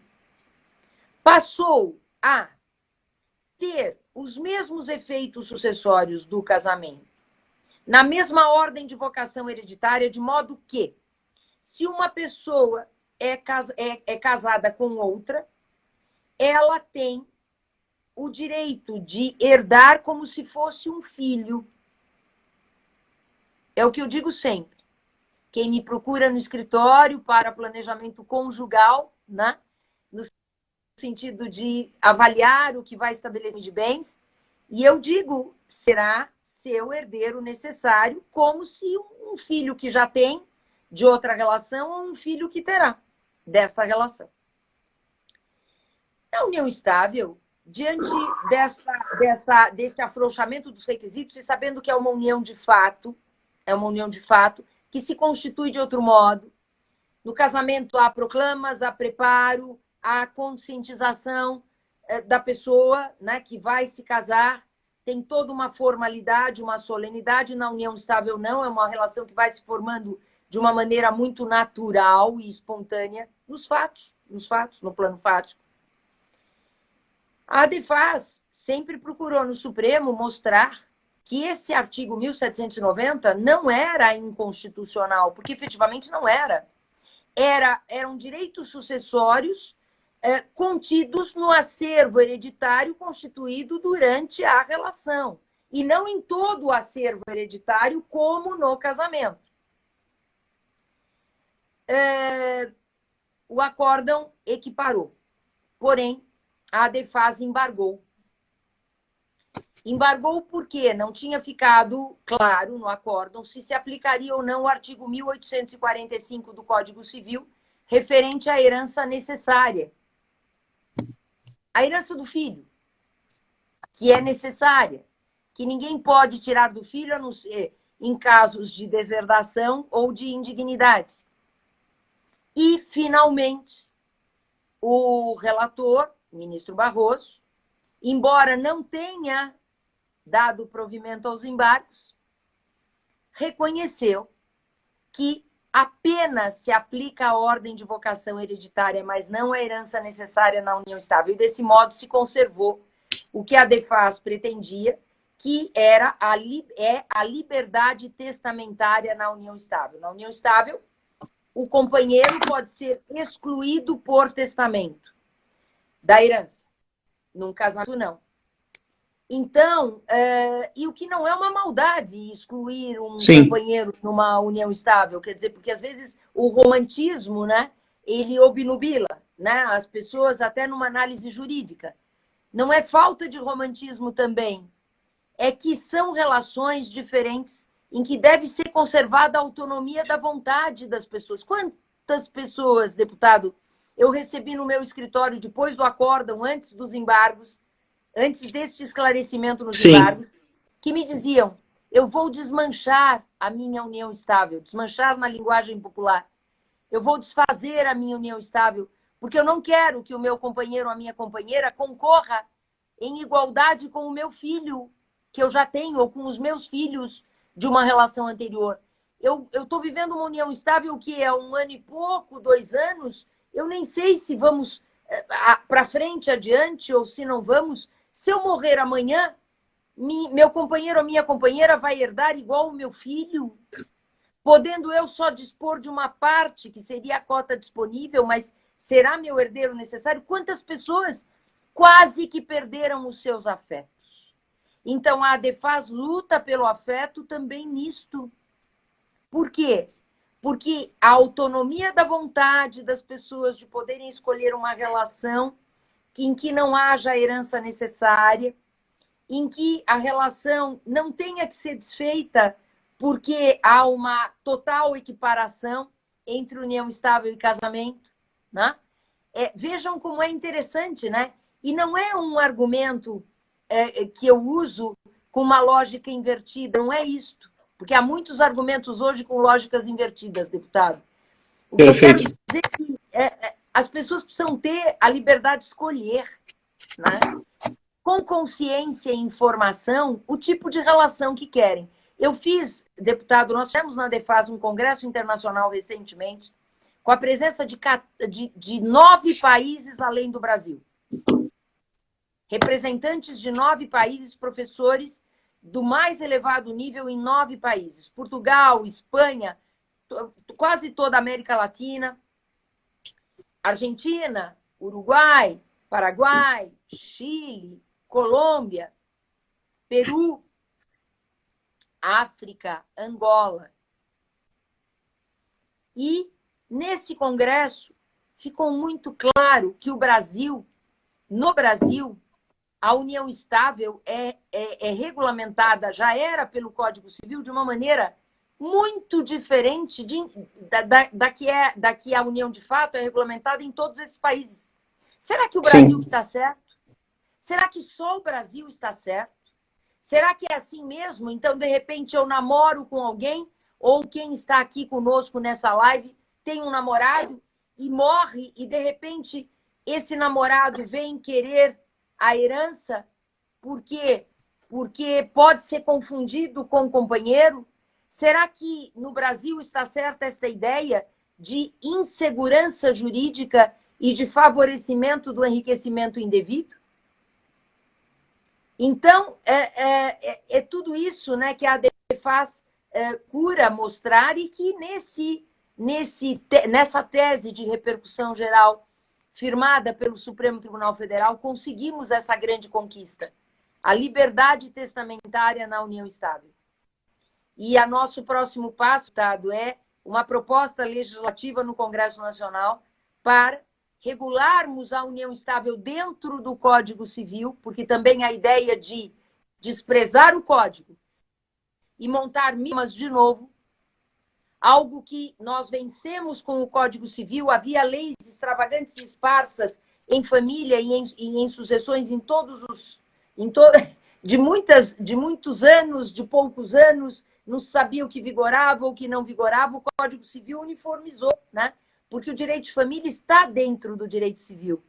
passou a ter os mesmos efeitos sucessórios do casamento, na mesma ordem de vocação hereditária, de modo que, se uma pessoa é casada com outra, ela tem o direito de herdar como se fosse um filho. É o que eu digo sempre. Quem me procura no escritório para planejamento conjugal, né, no sentido de avaliar o que vai estabelecer de bens, e eu digo, será seu herdeiro necessário, como se um filho que já tem de outra relação ou um filho que terá desta relação. A união estável, diante deste afrouxamento dos requisitos e sabendo que é uma união de fato, que se constitui de outro modo. No casamento há proclamas, há preparo, há conscientização da pessoa, né, que vai se casar, tem toda uma formalidade, uma solenidade. Na união estável não, é uma relação que vai se formando de uma maneira muito natural e espontânea nos fatos, no plano fático. A ADEFAS sempre procurou no Supremo mostrar que esse artigo 1790 não era inconstitucional, porque efetivamente não era. Eram direitos sucessórios contidos no acervo hereditário constituído durante a relação, e não em todo o acervo hereditário, como no casamento. O acórdão equiparou, porém, a ADEFAS embargou. Embargou porque não tinha ficado claro no acórdão se aplicaria ou não o artigo 1845 do Código Civil, referente à herança necessária. A herança do filho, que é necessária, que ninguém pode tirar do filho, a não ser em casos de deserdação ou de indignidade. E, finalmente, o relator, o ministro Barroso, embora não tenha dado provimento aos embargos, reconheceu que apenas se aplica a ordem de vocação hereditária, mas não a herança necessária na união estável. E, desse modo, se conservou o que a ADEFAS pretendia, que era a liberdade testamentária na união estável. Na união estável, o companheiro pode ser excluído por testamento da herança. Num casamento, não. Então, e o que não é uma maldade excluir um companheiro numa união estável, quer dizer, porque às vezes o romantismo, né, ele obnubila, né, as pessoas até numa análise jurídica. Não é falta de romantismo também, é que são relações diferentes em que deve ser conservada a autonomia da vontade das pessoas. Quantas pessoas, deputado, eu recebi no meu escritório depois do acórdão, antes dos embargos, antes deste esclarecimento nos embargos, que me diziam, eu vou desmanchar a minha união estável, desmanchar na linguagem popular. Eu vou desfazer a minha união estável, porque eu não quero que o meu companheiro ou a minha companheira concorra em igualdade com o meu filho, que eu já tenho, ou com os meus filhos de uma relação anterior. Eu estou vivendo uma união estável que é 1 ano e pouco, 2 anos, eu nem sei se vamos para frente, adiante, ou se não vamos. Se eu morrer amanhã, meu companheiro ou minha companheira vai herdar igual o meu filho, podendo eu só dispor de uma parte, que seria a cota disponível, mas será meu herdeiro necessário? Quantas pessoas quase que perderam os seus afetos? Então, a ADEFAS luta pelo afeto também nisto. Por quê? Porque a autonomia da vontade das pessoas de poderem escolher uma relação em que não haja a herança necessária, em que a relação não tenha que ser desfeita porque há uma total equiparação entre união estável e casamento, né? Vejam como é interessante, né? E não é um argumento que eu uso com uma lógica invertida, não é isto, porque há muitos argumentos hoje com lógicas invertidas, deputado. O que eu quero dizer é que as pessoas precisam ter a liberdade de escolher, né? Com consciência e informação, o tipo de relação que querem. Eu fiz, deputado, nós tivemos na ADEFAS um congresso internacional recentemente, com a presença de 9 países além do Brasil. Representantes de 9 países, professores do mais elevado nível em 9 países. Portugal, Espanha, quase toda a América Latina, Argentina, Uruguai, Paraguai, Chile, Colômbia, Peru, África, Angola. E nesse congresso ficou muito claro que no Brasil, a união estável é regulamentada, já era pelo Código Civil, de uma maneira muito diferente da que a união de fato é regulamentada em todos esses países. Será que o Brasil está certo? Será que só o Brasil está certo? Será que é assim mesmo? Então, de repente, eu namoro com alguém, ou quem está aqui conosco nessa live tem um namorado e morre, e de repente esse namorado vem querer a herança porque pode ser confundido com o companheiro? Será que no Brasil está certa esta ideia de insegurança jurídica e de favorecimento do enriquecimento indevido? Então, é tudo isso, né, que a ADEFAS cura mostrar, e que nessa tese de repercussão geral firmada pelo Supremo Tribunal Federal, conseguimos essa grande conquista, a liberdade testamentária na união estável. E o nosso próximo passo, Tado, é uma proposta legislativa no Congresso Nacional para regularmos a união estável dentro do Código Civil, porque também a ideia de desprezar o Código e montar mínimas de novo, algo que nós vencemos com o Código Civil. Havia leis extravagantes e esparsas em família e em sucessões de muitos anos, de poucos anos, não se sabia o que vigorava ou o que não vigorava. O Código Civil uniformizou, né? Porque o direito de família está dentro do direito civil.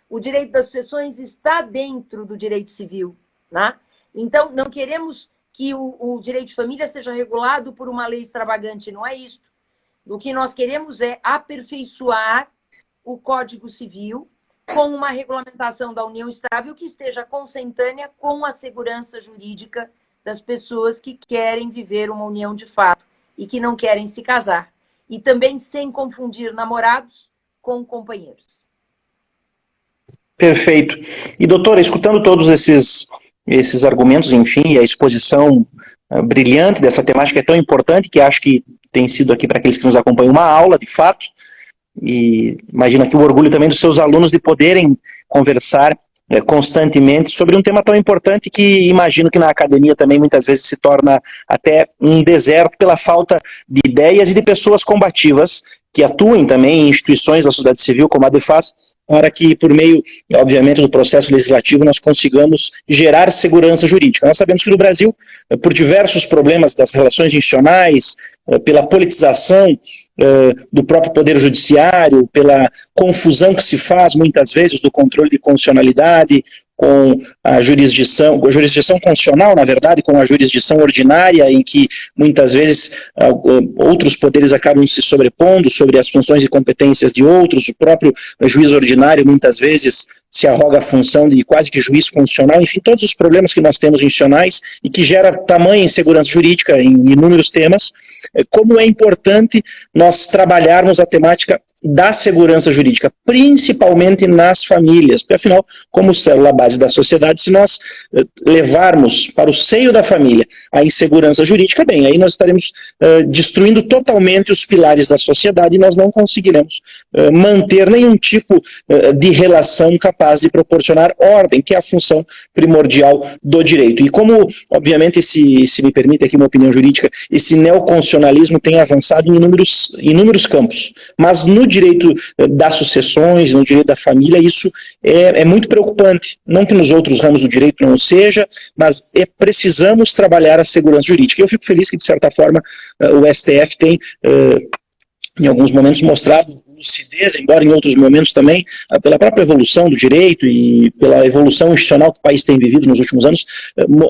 O direito das sucessões está dentro do direito civil, né? Então, não queremos que o direito de família seja regulado por uma lei extravagante, não é isso. O que nós queremos é aperfeiçoar o Código Civil com uma regulamentação da união estável que esteja consentânea com a segurança jurídica das pessoas que querem viver uma união de fato e que não querem se casar. E também sem confundir namorados com companheiros. Perfeito. E, doutora, escutando todos esses argumentos, enfim, e a exposição brilhante dessa temática é tão importante, que acho que tem sido aqui para aqueles que nos acompanham uma aula, de fato, e imagino aqui o orgulho também dos seus alunos de poderem conversar constantemente sobre um tema tão importante que imagino que na academia também muitas vezes se torna até um deserto pela falta de ideias e de pessoas combativas que atuem também em instituições da sociedade civil, como a DEFAS, para que, por meio, obviamente, do processo legislativo, nós consigamos gerar segurança jurídica. Nós sabemos que no Brasil, por diversos problemas das relações institucionais, pela politização do próprio Poder Judiciário, pela confusão que se faz, muitas vezes, do controle de constitucionalidade com a jurisdição constitucional, na verdade, com a jurisdição ordinária, em que, muitas vezes, outros poderes acabam se sobrepondo sobre as funções e competências de outros, o próprio juiz ordinário, muitas vezes, se arroga a função de quase que juiz constitucional, enfim, todos os problemas que nós temos institucionais e que gera tamanha insegurança jurídica em inúmeros temas, como é importante nós trabalharmos a temática da segurança jurídica, principalmente nas famílias, porque afinal, como célula base da sociedade, se nós levarmos para o seio da família a insegurança jurídica, bem, aí nós estaremos destruindo totalmente os pilares da sociedade e nós não conseguiremos manter nenhum tipo de relação capaz de proporcionar ordem, que é a função primordial do direito. E como, obviamente, se me permite aqui uma opinião jurídica, esse neoconstitucionalismo tem avançado em inúmeros campos, mas no direito das sucessões, no direito da família, isso é muito preocupante. Não que nos outros ramos do direito não seja, mas precisamos trabalhar a segurança jurídica. E eu fico feliz que, de certa forma, o STF tem, em alguns momentos, mostrado lucidez, embora em outros momentos também, pela própria evolução do direito e pela evolução institucional que o país tem vivido nos últimos anos,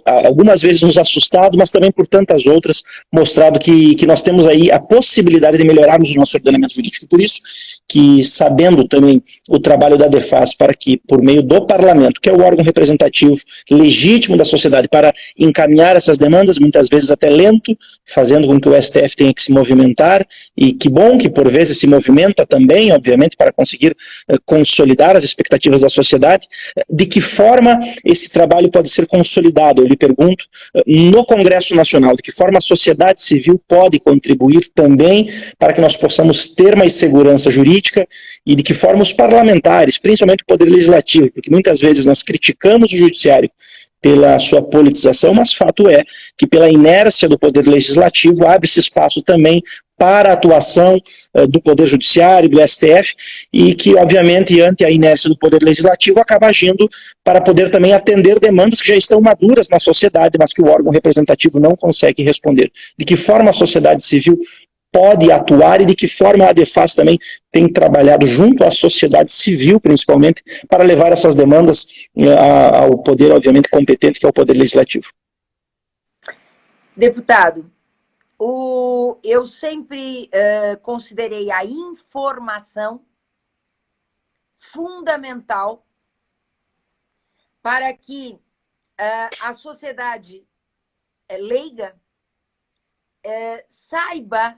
algumas vezes nos assustado, mas também por tantas outras, mostrado que nós temos aí a possibilidade de melhorarmos o nosso ordenamento jurídico. Por isso que, sabendo também o trabalho da DEFAS para que, por meio do parlamento, que é o órgão representativo legítimo da sociedade, para encaminhar essas demandas, muitas vezes até lento, fazendo com que o STF tenha que se movimentar, e que bom que por vezes se movimenta também, obviamente, para conseguir consolidar as expectativas da sociedade. De que forma esse trabalho pode ser consolidado, eu lhe pergunto, no Congresso Nacional, de que forma a sociedade civil pode contribuir também para que nós possamos ter mais segurança jurídica, e de que forma os parlamentares, principalmente o Poder Legislativo, porque muitas vezes nós criticamos o Judiciário pela sua politização, mas fato é que pela inércia do Poder Legislativo abre-se espaço também para a atuação do Poder Judiciário, do STF, e que, obviamente, ante a inércia do Poder Legislativo, acaba agindo para poder também atender demandas que já estão maduras na sociedade, mas que o órgão representativo não consegue responder. De que forma a sociedade civil pode atuar e de que forma a DEFAS também tem trabalhado junto à sociedade civil, principalmente, para levar essas demandas ao poder, obviamente, competente, que é o Poder Legislativo. Deputado, eu sempre considerei a informação fundamental para que a sociedade leiga saiba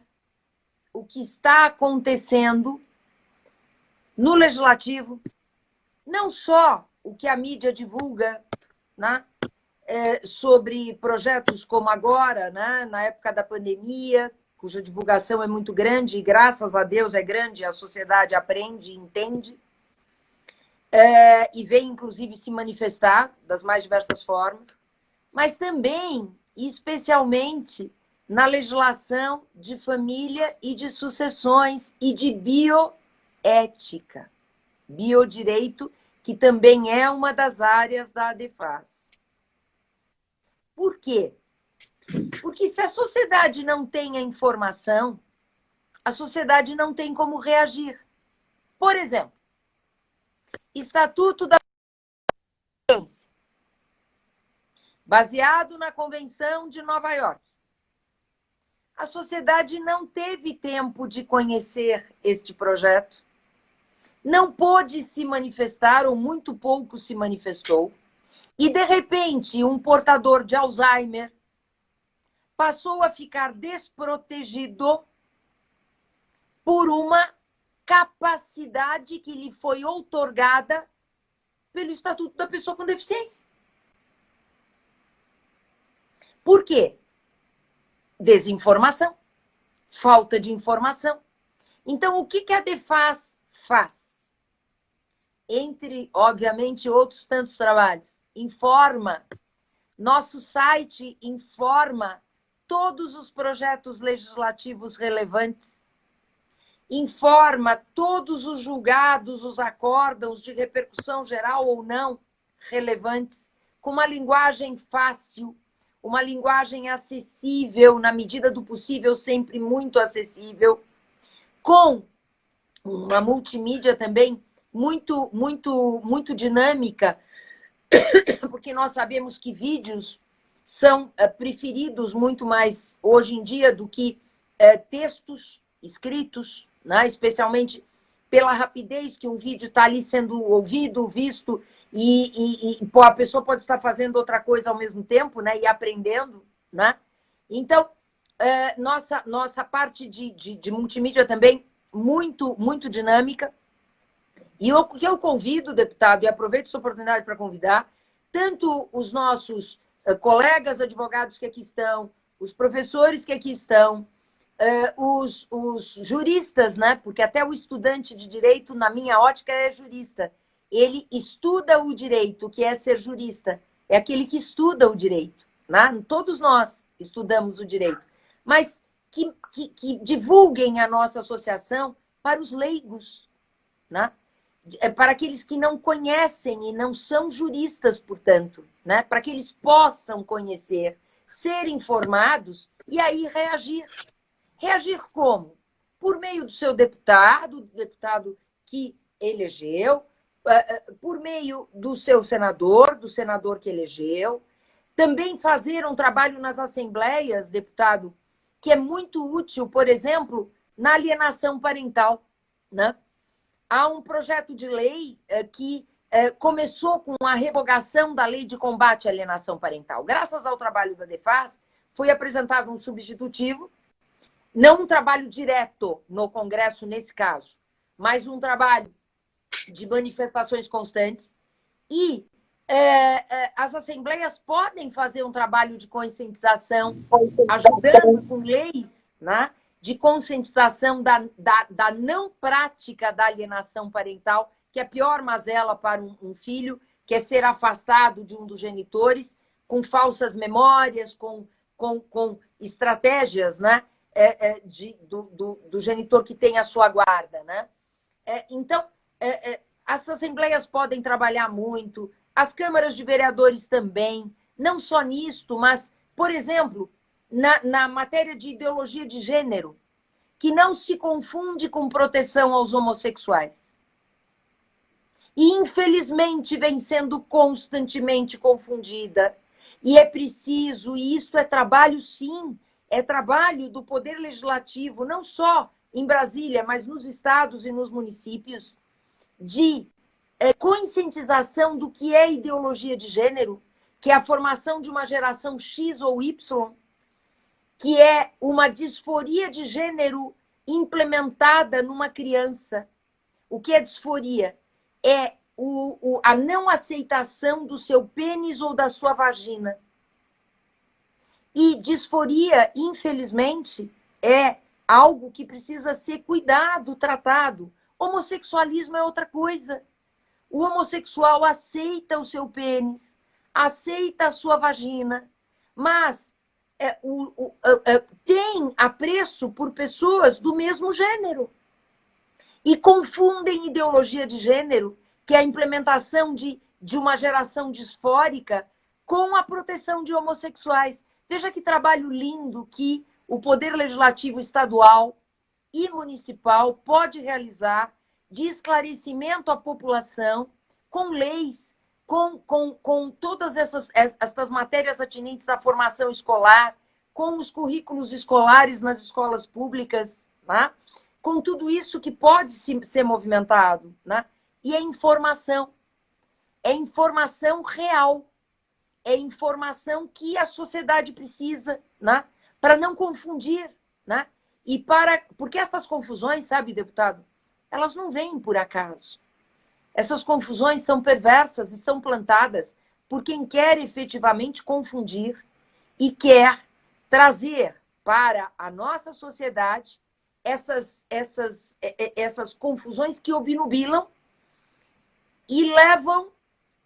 o que está acontecendo no legislativo, não só o que a mídia divulga, né, sobre projetos como agora, né, na época da pandemia, cuja divulgação é muito grande, e graças a Deus é grande, a sociedade aprende e entende, e vem, inclusive, se manifestar das mais diversas formas, mas também, especialmente, na legislação de família e de sucessões e de bioética, biodireito, que também é uma das áreas da DEFAS. Por quê? Porque se a sociedade não tem a informação, a sociedade não tem como reagir. Por exemplo, Estatuto da Infância, baseado na Convenção de Nova York. A sociedade não teve tempo de conhecer este projeto, não pôde se manifestar, ou muito pouco se manifestou, e, de repente, um portador de Alzheimer, passou a ficar desprotegido por uma capacidade que lhe foi outorgada pelo Estatuto da Pessoa com Deficiência. Por quê? Desinformação, falta de informação. Então, o que a Defas faz? Entre, obviamente, outros tantos trabalhos, informa. Nosso site informa todos os projetos legislativos relevantes, informa todos os julgados, os acórdãos de repercussão geral ou não relevantes, com uma linguagem fácil, uma linguagem acessível, na medida do possível, sempre muito acessível, com uma multimídia também muito dinâmica, porque nós sabemos que vídeos são preferidos muito mais hoje em dia do que textos escritos, né? Especialmente pela rapidez que um vídeo está ali sendo ouvido, visto, e a pessoa pode estar fazendo outra coisa ao mesmo tempo, né? E aprendendo, né? Então, nossa parte de multimídia também muito dinâmica. E o que eu convido, deputado, e aproveito essa oportunidade para convidar, tanto os nossos colegas advogados que aqui estão, os professores que aqui estão, os juristas, né? Porque até o estudante de direito, na minha ótica, é jurista. Ele estuda o direito, o que é ser jurista. É aquele que estuda o direito, né? Todos nós estudamos o direito. Mas que divulguem a nossa associação para os leigos, né? Para aqueles que não conhecem e não são juristas, portanto, né? Para que eles possam conhecer, ser informados e aí reagir. Reagir como? Por meio do seu deputado, do deputado que elegeu, por meio do seu senador, do senador que elegeu. Também fazer um trabalho nas assembleias, deputado, que é muito útil, por exemplo, na alienação parental, né? Há um projeto de lei que começou com a revogação da lei de combate à alienação parental. Graças ao trabalho da Defas, foi apresentado um substitutivo, não um trabalho direto no Congresso nesse caso, mas um trabalho de manifestações constantes. E as assembleias podem fazer um trabalho de conscientização, ajudando com leis, né? De conscientização da não prática da alienação parental, que é a pior mazela para um filho, que é ser afastado de um dos genitores, com falsas memórias, com estratégias, né? Do genitor que tem a sua guarda, né? Então, as assembleias podem trabalhar muito, as câmaras de vereadores também, não só nisto, mas, por exemplo, na matéria de ideologia de gênero, que não se confunde com proteção aos homossexuais. E, infelizmente, vem sendo constantemente confundida. E é preciso, e isto é trabalho, sim, é trabalho do Poder Legislativo, não só em Brasília, mas nos estados e nos municípios, de conscientização do que é ideologia de gênero, que é a formação de uma geração X ou Y, que é uma disforia de gênero implementada numa criança. O que é disforia? É a não aceitação do seu pênis ou da sua vagina. E disforia, infelizmente, é algo que precisa ser cuidado, tratado. Homossexualismo é outra coisa. O homossexual aceita o seu pênis, aceita a sua vagina, mas tem apreço por pessoas do mesmo gênero. E confundem ideologia de gênero, que é a implementação de uma geração disfórica, com a proteção de homossexuais. Veja que trabalho lindo que o Poder Legislativo estadual e municipal pode realizar de esclarecimento à população, com leis, com todas essas matérias atinentes à formação escolar, com os currículos escolares nas escolas públicas, né? Com tudo isso que pode ser movimentado, né? E é informação real, é informação que a sociedade precisa, né? para não confundir, né? Porque essas confusões, sabe, deputado, elas não vêm por acaso. Essas confusões são perversas e são plantadas por quem quer efetivamente confundir e quer trazer para a nossa sociedade essas confusões que obnubilam e levam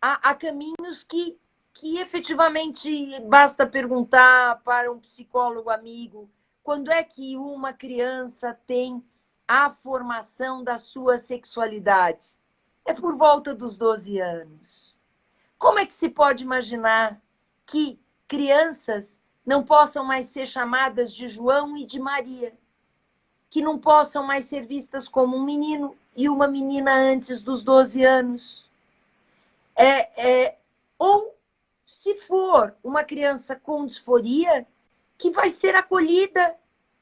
a caminhos que efetivamente basta perguntar para um psicólogo amigo quando é que uma criança tem a formação da sua sexualidade. É por volta dos 12 anos. Como é que se pode imaginar que crianças não possam mais ser chamadas de João e de Maria? Que não possam mais ser vistas como um menino e uma menina antes dos 12 anos? Ou, se for uma criança com disforia, que vai ser acolhida,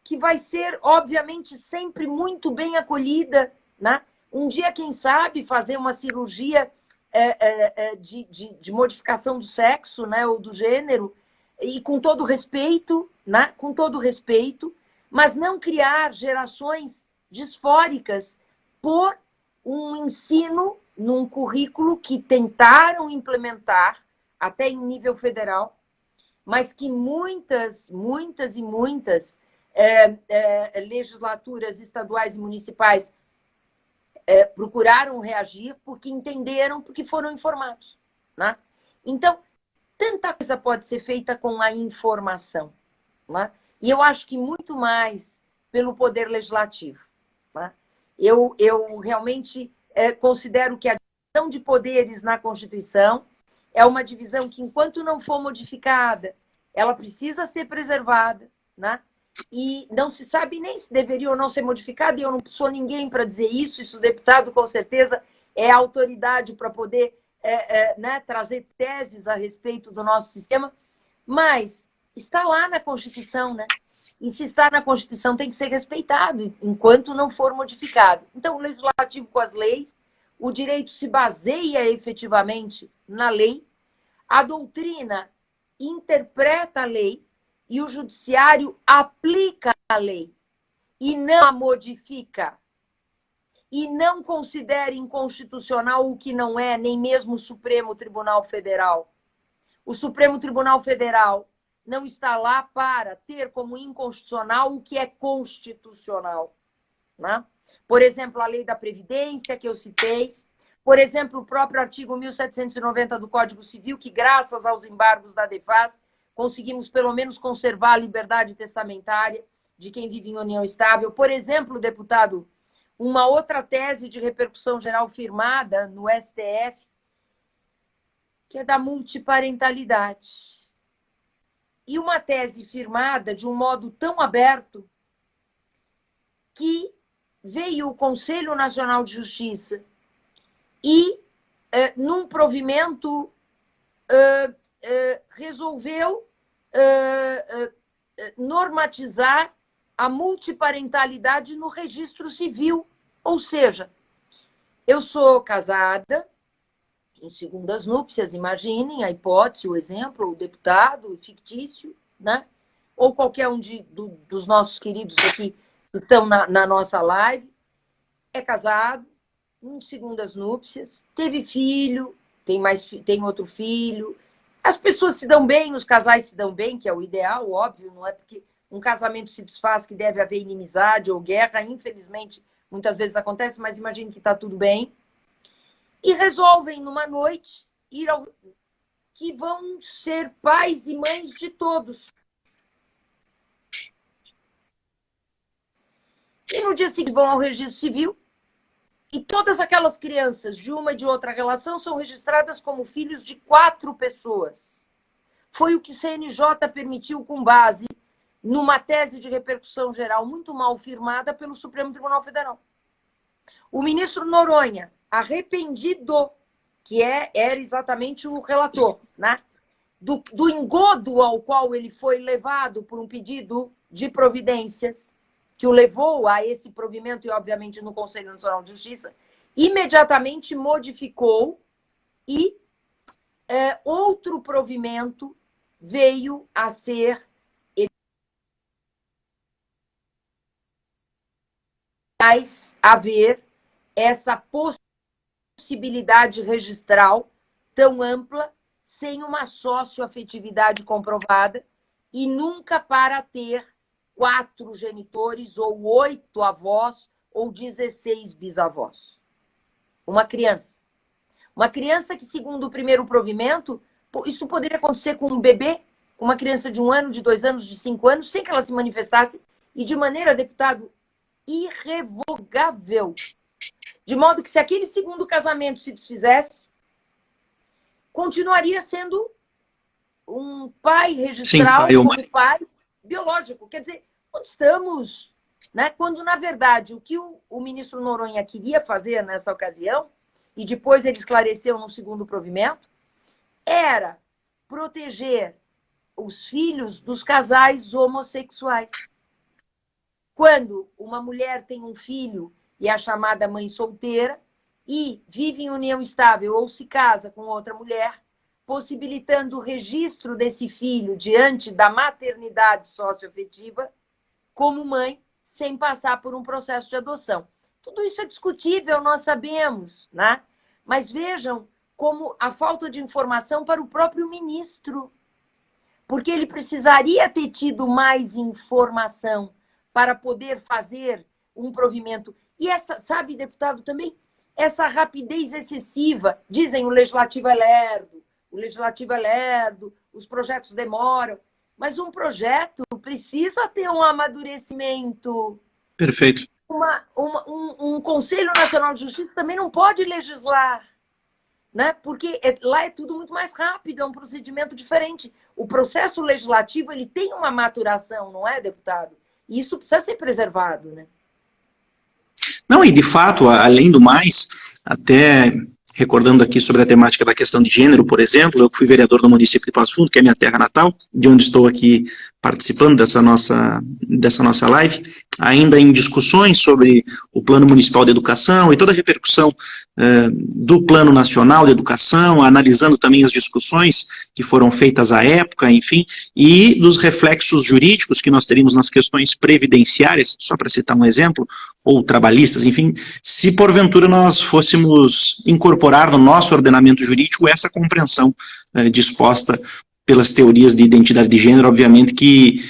que vai ser, obviamente, sempre muito bem acolhida, né? Um dia, quem sabe, fazer uma cirurgia de modificação do sexo, né, ou do gênero, e com todo respeito, né, com todo respeito, mas não criar gerações disfóricas por um ensino num currículo que tentaram implementar, até em nível federal, mas que muitas legislaturas estaduais e municipais procuraram reagir porque entenderam, porque foram informados, né? Então, tanta coisa pode ser feita com a informação, né? E eu acho que muito mais pelo poder legislativo, né? Eu realmente considero que a divisão de poderes na Constituição é uma divisão que, enquanto não for modificada, ela precisa ser preservada, né? E não se sabe nem se deveria ou não ser modificada, e eu não sou ninguém para dizer isso, o deputado, com certeza, é a autoridade para poder né, trazer teses a respeito do nosso sistema, mas está lá na Constituição, né? E se está na Constituição, tem que ser respeitado, enquanto não for modificado. Então, o legislativo com as leis, o direito se baseia efetivamente na lei, a doutrina interpreta a lei e o judiciário aplica a lei e não a modifica. E não considera inconstitucional o que não é, nem mesmo o Supremo Tribunal Federal. O Supremo Tribunal Federal não está lá para ter como inconstitucional o que é constitucional, né? Por exemplo, a lei da Previdência, que eu citei. Por exemplo, o próprio artigo 1790 do Código Civil, que, graças aos embargos da Devas, conseguimos, pelo menos, conservar a liberdade testamentária de quem vive em união estável. Por exemplo, deputado, uma outra tese de repercussão geral firmada no STF, que é da multiparentalidade. E uma tese firmada de um modo tão aberto que veio o Conselho Nacional de Justiça e, num provimento, resolveu normatizar a multiparentalidade no registro civil. Ou seja, eu sou casada em segundas núpcias, imaginem a hipótese, o exemplo, o deputado fictício, né? Ou qualquer um dos nossos queridos aqui que estão na nossa live, é casado, em segundas núpcias, teve filho, tem outro filho. As pessoas se dão bem, os casais se dão bem, que é o ideal, óbvio, não é porque um casamento se desfaz que deve haver inimizade ou guerra, infelizmente, muitas vezes acontece, mas imagine que está tudo bem. E resolvem, numa noite, que vão ser pais e mães de todos. E no dia seguinte vão ao registro civil e todas aquelas crianças de uma e de outra relação são registradas como filhos de 4 pessoas. Foi o que o CNJ permitiu com base numa tese de repercussão geral muito mal firmada pelo Supremo Tribunal Federal. O ministro Noronha, arrependido, que era exatamente o relator, né? Do engodo ao qual ele foi levado por um pedido de providências, que o levou a esse provimento e, obviamente, no Conselho Nacional de Justiça, imediatamente modificou e outro provimento veio a ser mais haver essa possibilidade registral tão ampla, sem uma socioafetividade comprovada, e nunca para ter 4 genitores, ou 8 avós, ou 16 bisavós. Uma criança. Uma criança que, segundo o primeiro provimento, isso poderia acontecer com um bebê, uma criança de 1 ano, de 2 anos, de 5 anos, sem que ela se manifestasse, e de maneira, deputado, irrevogável. De modo que, se aquele segundo casamento se desfizesse, continuaria sendo um pai registral, como pai biológico. Quer dizer, onde estamos? Né? Quando, na verdade, o que o ministro Noronha queria fazer nessa ocasião, e depois ele esclareceu no segundo provimento, era proteger os filhos dos casais homossexuais. Quando uma mulher tem um filho e é a chamada mãe solteira e vive em união estável ou se casa com outra mulher, possibilitando o registro desse filho diante da maternidade socioafetiva como mãe, sem passar por um processo de adoção. Tudo isso é discutível, nós sabemos, né? Mas vejam como a falta de informação para o próprio ministro, porque ele precisaria ter tido mais informação para poder fazer um provimento. E essa, sabe, deputado, também, essa rapidez excessiva, dizem o legislativo é lerdo, os projetos demoram, mas um projeto precisa ter um amadurecimento. Perfeito. Um Conselho Nacional de Justiça também não pode legislar, né? Porque lá é tudo muito mais rápido, é um procedimento diferente. O processo legislativo ele tem uma maturação, não é, deputado? E isso precisa ser preservado, né? Não, e de fato, além do mais, até recordando aqui sobre a temática da questão de gênero, por exemplo, eu fui vereador no município de Passo Fundo, que é minha terra natal, de onde estou aqui participando dessa nossa live, ainda em discussões sobre o Plano Municipal de Educação e toda a repercussão do Plano Nacional de Educação, analisando também as discussões que foram feitas à época, enfim, e dos reflexos jurídicos que nós teríamos nas questões previdenciárias, só para citar um exemplo, ou trabalhistas, enfim, se porventura nós fôssemos incorporar no nosso ordenamento jurídico essa compreensão disposta pelas teorias de identidade de gênero, obviamente que,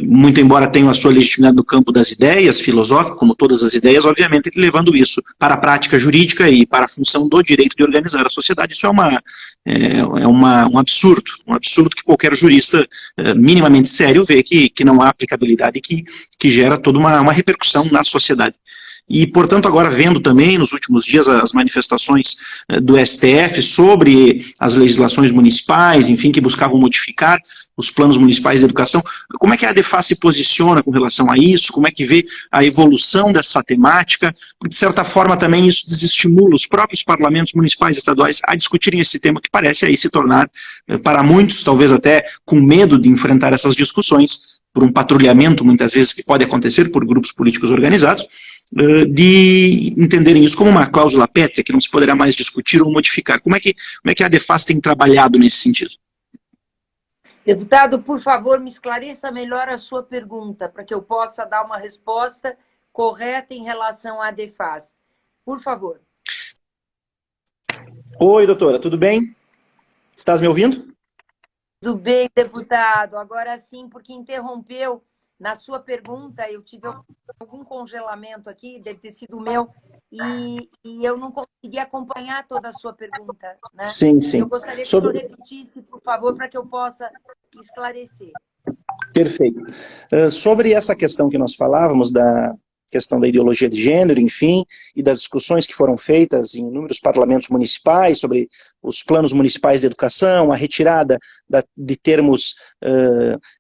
muito embora tenham a sua legitimidade no campo das ideias, filosófico, como todas as ideias, obviamente que levando isso para a prática jurídica e para a função do direito de organizar a sociedade, isso é um absurdo que qualquer jurista minimamente sério vê que não há aplicabilidade e que gera toda uma repercussão na sociedade. E, portanto, agora vendo também, nos últimos dias, as manifestações do STF sobre as legislações municipais, enfim, que buscavam modificar os planos municipais de educação, como é que a ADEFAS se posiciona com relação a isso? Como é que vê a evolução dessa temática? Porque, de certa forma, também isso desestimula os próprios parlamentos municipais e estaduais a discutirem esse tema que parece aí se tornar, para muitos, talvez até com medo de enfrentar essas discussões, por um patrulhamento, muitas vezes, que pode acontecer por grupos políticos organizados, de entenderem isso como uma cláusula pétrea, que não se poderá mais discutir ou modificar. Como é que a ADEFAS tem trabalhado nesse sentido? Deputado, por favor, me esclareça melhor a sua pergunta, para que eu possa dar uma resposta correta em relação à ADEFAS. Por favor. Oi, doutora, tudo bem? Estás me ouvindo? Tudo bem, deputado. Agora sim, porque interrompeu na sua pergunta, eu tive algum congelamento aqui, deve ter sido o meu, e eu não consegui acompanhar toda a sua pergunta, né? Sim, sim. Eu gostaria que você repetisse, por favor, para que eu possa esclarecer. Perfeito. Sobre essa questão que nós falávamos, da questão da ideologia de gênero, enfim, e das discussões que foram feitas em inúmeros parlamentos municipais sobre os planos municipais de educação, a retirada de termos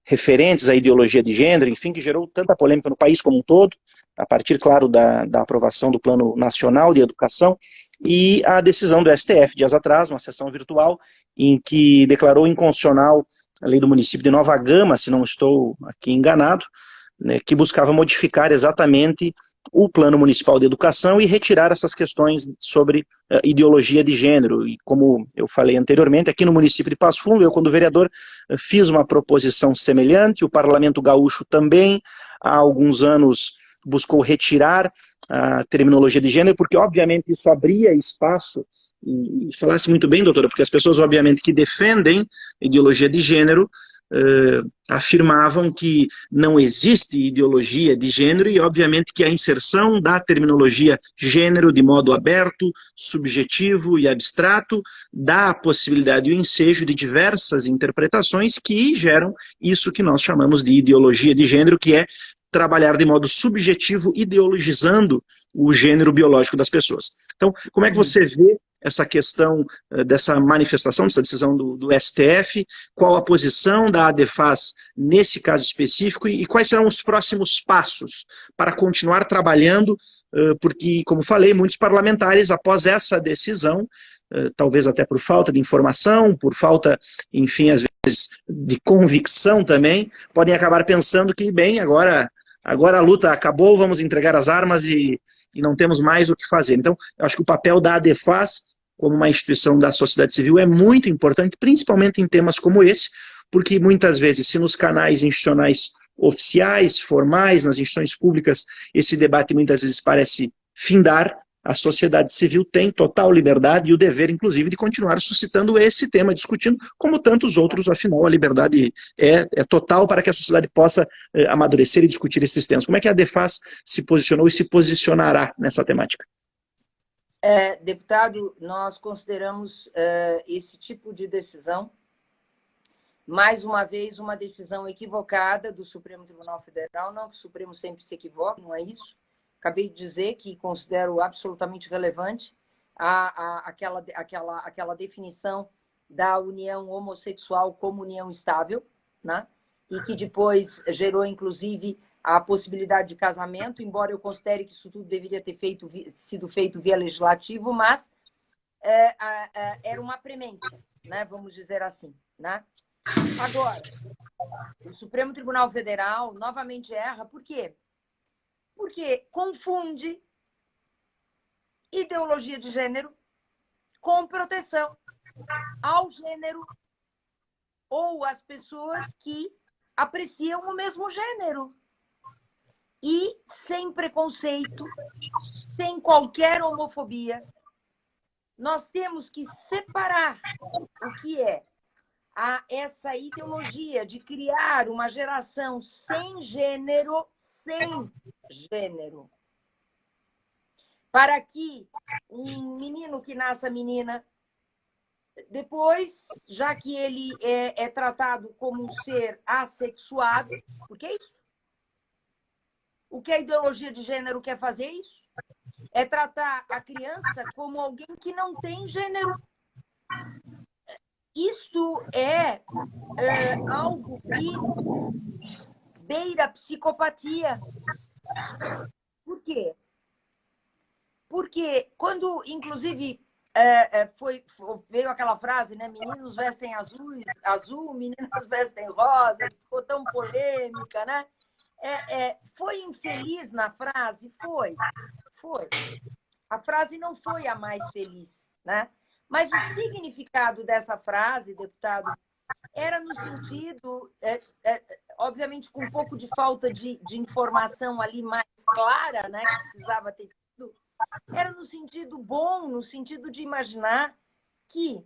referentes à ideologia de gênero, enfim, que gerou tanta polêmica no país como um todo, a partir, claro, da aprovação do Plano Nacional de Educação, e a decisão do STF, dias atrás, uma sessão virtual, em que declarou inconstitucional a lei do município de Nova Gama, se não estou aqui enganado, né, que buscava modificar exatamente o Plano Municipal de Educação e retirar essas questões sobre ideologia de gênero. E como eu falei anteriormente, aqui no município de Passo Fundo, eu, quando vereador, fiz uma proposição semelhante, o Parlamento Gaúcho também, há alguns anos, buscou retirar a terminologia de gênero, porque, obviamente, isso abria espaço, e falasse muito bem, doutora, porque as pessoas, obviamente, que defendem ideologia de gênero, afirmavam que não existe ideologia de gênero e, obviamente, que a inserção da terminologia gênero de modo aberto, subjetivo e abstrato dá a possibilidade e o ensejo de diversas interpretações que geram isso que nós chamamos de ideologia de gênero, que é trabalhar de modo subjetivo, ideologizando o gênero biológico das pessoas. Então, como é que você vê essa questão dessa manifestação, dessa decisão do STF, qual a posição da ADEFAS nesse caso específico e quais serão os próximos passos para continuar trabalhando, porque, como falei, muitos parlamentares, após essa decisão, talvez até por falta de informação, por falta, enfim, às vezes, de convicção também, podem acabar pensando que, bem, agora a luta acabou, vamos entregar as armas e não temos mais o que fazer. Então, eu acho que o papel da ADEFAS, como uma instituição da sociedade civil, é muito importante, principalmente em temas como esse, porque muitas vezes, se nos canais institucionais oficiais, formais, nas instituições públicas, esse debate muitas vezes parece findar, a sociedade civil tem total liberdade e o dever, inclusive, de continuar suscitando esse tema, discutindo, como tantos outros, afinal, a liberdade é total para que a sociedade possa amadurecer e discutir esses temas. Como é que a ADEFAS se posicionou e se posicionará nessa temática? Deputado, nós consideramos esse tipo de decisão, mais uma vez, uma decisão equivocada do Supremo Tribunal Federal, não que o Supremo sempre se equivoque, não é isso. Acabei de dizer que considero absolutamente relevante aquela definição da união homossexual como união estável, né? E que depois gerou, inclusive, a possibilidade de casamento, embora eu considere que isso tudo deveria ter sido feito via legislativo, mas era uma premência, né? Vamos dizer assim, né? Agora, o Supremo Tribunal Federal novamente erra, por quê? Porque confunde ideologia de gênero com proteção ao gênero ou às pessoas que apreciam o mesmo gênero. E sem preconceito, sem qualquer homofobia, nós temos que separar o que é essa ideologia de criar uma geração sem gênero, para que um menino que nasça menina, depois, já que ele é tratado como um ser assexuado, porque é isso. O que a ideologia de gênero quer fazer é isso? É tratar a criança como alguém que não tem gênero. Isto é algo que beira a psicopatia. Por quê? Porque quando, inclusive, veio aquela frase, né? Meninos vestem azul, meninas vestem rosa, ficou tão polêmica, né? Foi infeliz na frase? Foi. A frase não foi a mais feliz, né? Mas o significado dessa frase, deputado, era no sentido, obviamente com um pouco de falta de informação ali mais clara, né? Que precisava ter tido, era no sentido bom, no sentido de imaginar que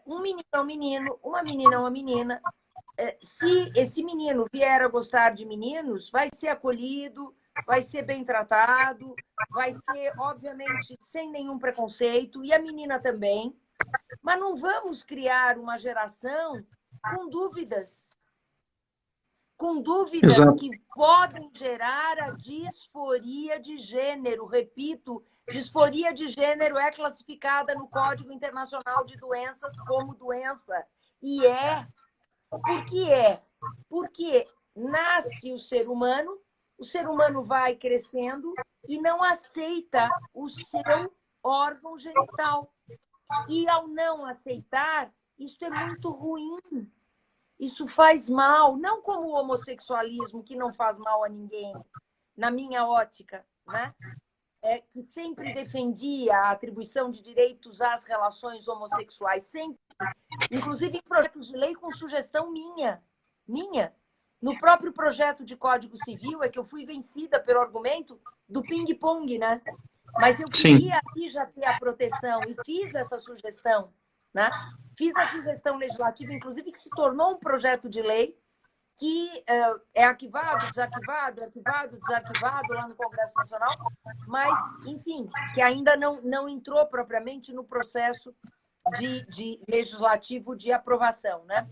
um menino é um menino, uma menina é uma menina. Se esse menino vier a gostar de meninos, vai ser acolhido, vai ser bem tratado, vai ser, obviamente, sem nenhum preconceito, e a menina também. Mas não vamos criar uma geração com dúvidas. Com dúvidas Exato. que podem gerar a disforia de gênero. Repito, disforia de gênero é classificada no Código Internacional de Doenças como doença. E Por que é? Porque nasce o ser humano vai crescendo e não aceita o seu órgão genital. E ao não aceitar, isso é muito ruim. Isso faz mal, não como o homossexualismo, que não faz mal a ninguém, na minha ótica, né? Que sempre defendia a atribuição de direitos às relações homossexuais, sempre. Inclusive em projetos de lei com sugestão minha. No próprio projeto de Código Civil, é que eu fui vencida pelo argumento do ping-pong, né? Mas eu Sim. queria aqui já ter a proteção e fiz essa sugestão, né? Fiz a sugestão legislativa, inclusive, que se tornou um projeto de lei que é arquivado, desarquivado, arquivado, desarquivado lá no Congresso Nacional, mas, enfim, que ainda não entrou propriamente no processo de legislativo de aprovação, né?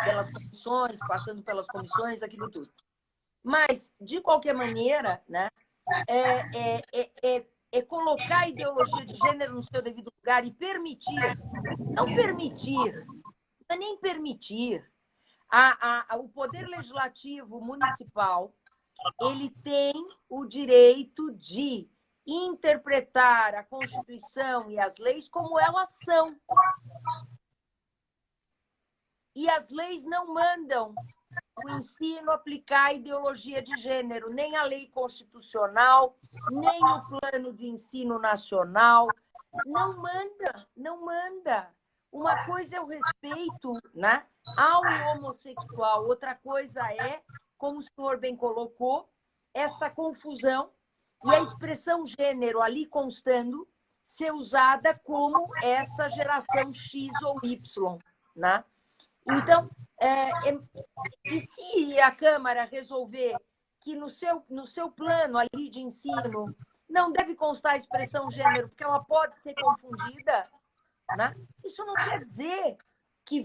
Pelas comissões, passando pelas comissões, aquilo tudo. Mas, de qualquer maneira, né, é colocar a ideologia de gênero no seu devido lugar e permitir, não permitir, não é nem permitir, o Poder Legislativo Municipal, ele tem o direito de interpretar a Constituição e as leis como elas são. E as leis não mandam o ensino aplicar a ideologia de gênero, nem a lei constitucional, nem o plano de ensino nacional. Não manda, não manda. Uma coisa é o respeito, né, ao homossexual, outra coisa é, como o senhor bem colocou, esta confusão e a expressão gênero ali constando ser usada como essa geração X ou Y, né? Então, e se a Câmara resolver que no seu plano ali de ensino não deve constar a expressão gênero, porque ela pode ser confundida, né? Isso não quer dizer que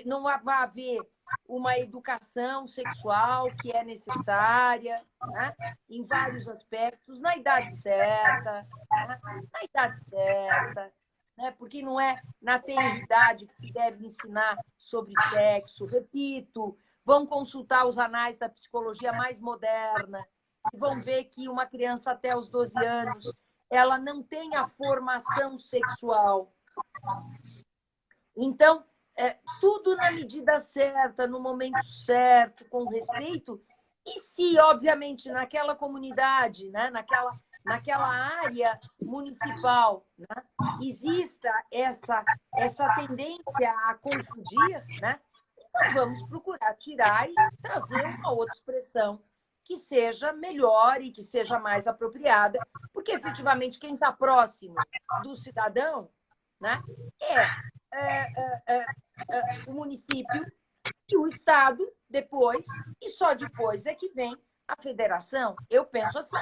não vai haver uma educação sexual que é necessária, né? Em vários aspectos, na idade certa, né? Na idade certa, né? Porque não é na tenridade que se deve ensinar sobre sexo. Repito, vão consultar os anais da psicologia mais moderna e vão ver que uma criança até os 12 anos ela não tem a formação sexual. Então, tudo na medida certa, no momento certo, com respeito. E se, obviamente, naquela comunidade, né, naquela área municipal, né, exista essa tendência a confundir, né, então vamos procurar tirar e trazer uma outra expressão que seja melhor e que seja mais apropriada, porque, efetivamente, quem está próximo do cidadão, né, o município e o Estado depois, e só depois é que vem a federação. Eu penso assim.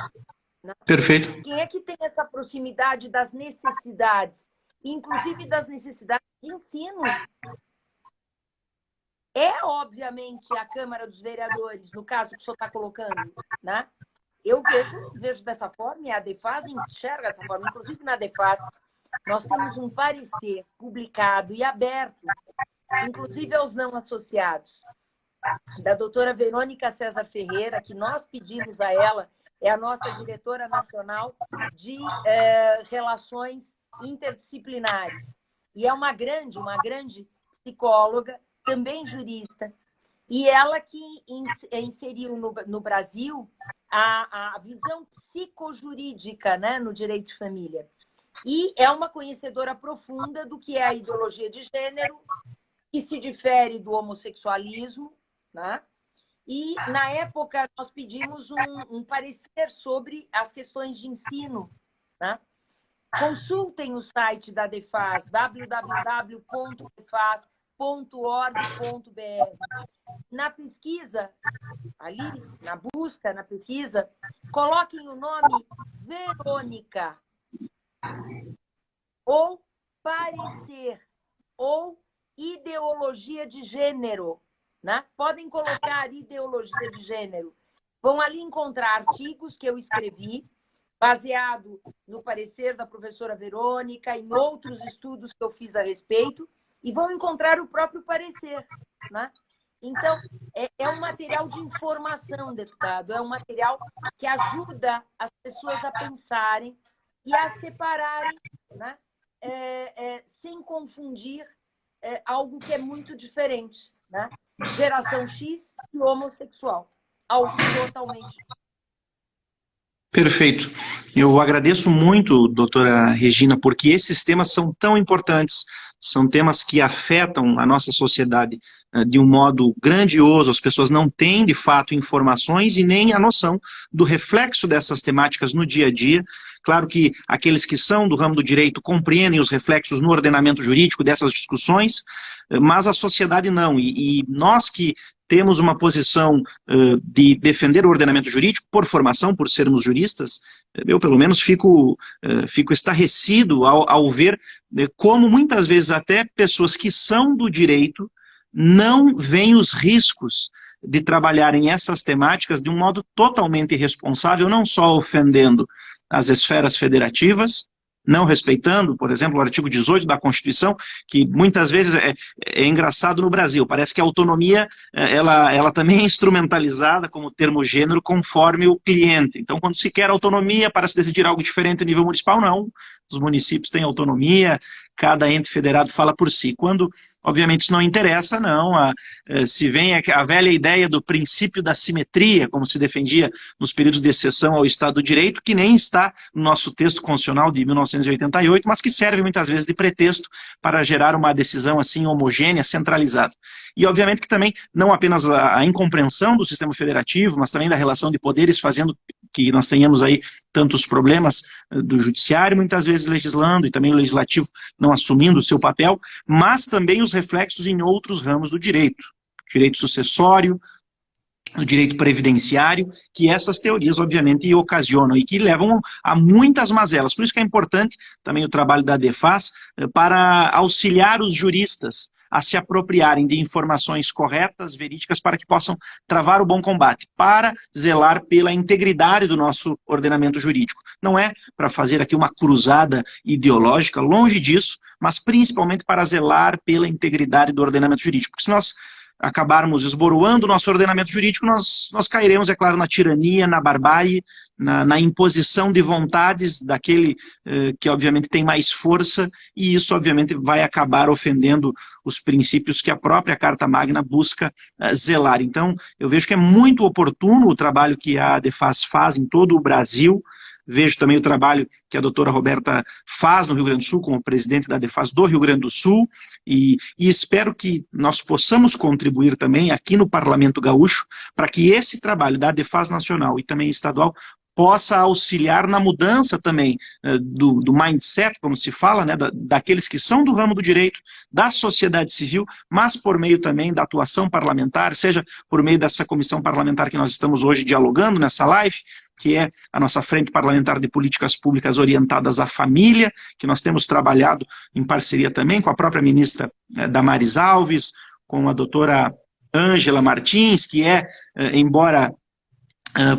Né? Perfeito. Quem é que tem essa proximidade das necessidades, inclusive das necessidades de ensino? É, obviamente, a Câmara dos Vereadores, no caso que o senhor está colocando, né? Eu vejo dessa forma, e a Defas enxerga dessa forma. Inclusive, na Defas, nós temos um parecer publicado e aberto, inclusive aos não associados, da doutora Verônica César Ferreira, que nós pedimos a ela, é a nossa diretora nacional de relações interdisciplinares. E é uma grande psicóloga, também jurista, e ela que inseriu no Brasil a visão psicojurídica, né, no direito de família. E é uma conhecedora profunda do que é a ideologia de gênero, que se difere do homossexualismo, né? E, na época, nós pedimos um parecer sobre as questões de ensino, né? Consultem o site da Defas, www.defas.org.br. Na pesquisa, ali, na busca, na pesquisa, coloquem o nome Verônica, ou parecer, ou ideologia de gênero, né? Podem colocar ideologia de gênero. Vão ali encontrar artigos que eu escrevi, baseado no parecer da professora Verônica e em outros estudos que eu fiz a respeito, e vão encontrar o próprio parecer, né? Então, é um material de informação, deputado, é um material que ajuda as pessoas a pensarem e a separarem, né? Sem confundir algo que é muito diferente, né? Geração X e homossexual. Algo totalmente. Perfeito. Eu agradeço muito, doutora Regina, porque esses temas são tão importantes, são temas que afetam a nossa sociedade de um modo grandioso. As pessoas não têm, de fato, informações e nem a noção do reflexo dessas temáticas no dia a dia. Claro que aqueles que são do ramo do direito compreendem os reflexos no ordenamento jurídico dessas discussões, mas a sociedade não. E nós que temos uma posição de defender o ordenamento jurídico, por formação, por sermos juristas, eu pelo menos fico estarrecido ao ver como muitas vezes até pessoas que são do direito não veem os riscos de trabalharem essas temáticas de um modo totalmente irresponsável, não só ofendendo as esferas federativas, não respeitando, por exemplo, o artigo 18 da Constituição, que muitas vezes é engraçado no Brasil, parece que a autonomia ela também é instrumentalizada como termo gênero conforme o cliente. Então, quando se quer autonomia para se decidir algo diferente a nível municipal, não. Os municípios têm autonomia, cada ente federado fala por si. Quando, obviamente, isso não interessa, não. Se vem a velha ideia do princípio da simetria, como se defendia nos períodos de exceção ao Estado do Direito, que nem está no nosso texto constitucional de 1988, mas que serve muitas vezes de pretexto para gerar uma decisão assim homogênea, centralizada. E, obviamente, que também não apenas a incompreensão do sistema federativo, mas também da relação de poderes, fazendo que nós tenhamos aí tantos problemas do judiciário, muitas vezes legislando, e também o legislativo não assumindo o seu papel, mas também os reflexos em outros ramos do direito sucessório, do direito previdenciário, que essas teorias, obviamente, ocasionam e que levam a muitas mazelas. Por isso que é importante também o trabalho da ADEFAS para auxiliar os juristas a se apropriarem de informações corretas, verídicas, para que possam travar o bom combate, para zelar pela integridade do nosso ordenamento jurídico. Não é para fazer aqui uma cruzada ideológica, longe disso, mas principalmente para zelar pela integridade do ordenamento jurídico. Porque se nós acabarmos esboroando o nosso ordenamento jurídico, nós cairemos, é claro, na tirania, na barbárie, na imposição de vontades daquele que obviamente tem mais força, e isso obviamente vai acabar ofendendo os princípios que a própria Carta Magna busca zelar. Então, eu vejo que é muito oportuno o trabalho que a ADEFAS faz em todo o Brasil. Vejo também o trabalho que a doutora Roberta faz no Rio Grande do Sul, como presidente da ADEFAS do Rio Grande do Sul, e espero que nós possamos contribuir também aqui no Parlamento Gaúcho, para que esse trabalho da ADEFAS nacional e também estadual possa auxiliar na mudança também do mindset, como se fala, né, daqueles que são do ramo do direito, da sociedade civil, mas por meio também da atuação parlamentar, seja por meio dessa comissão parlamentar que nós estamos hoje dialogando nessa live, que é a nossa Frente Parlamentar de Políticas Públicas Orientadas à Família, que nós temos trabalhado em parceria também com a própria ministra Damares Alves, com a doutora Ângela Martins, que embora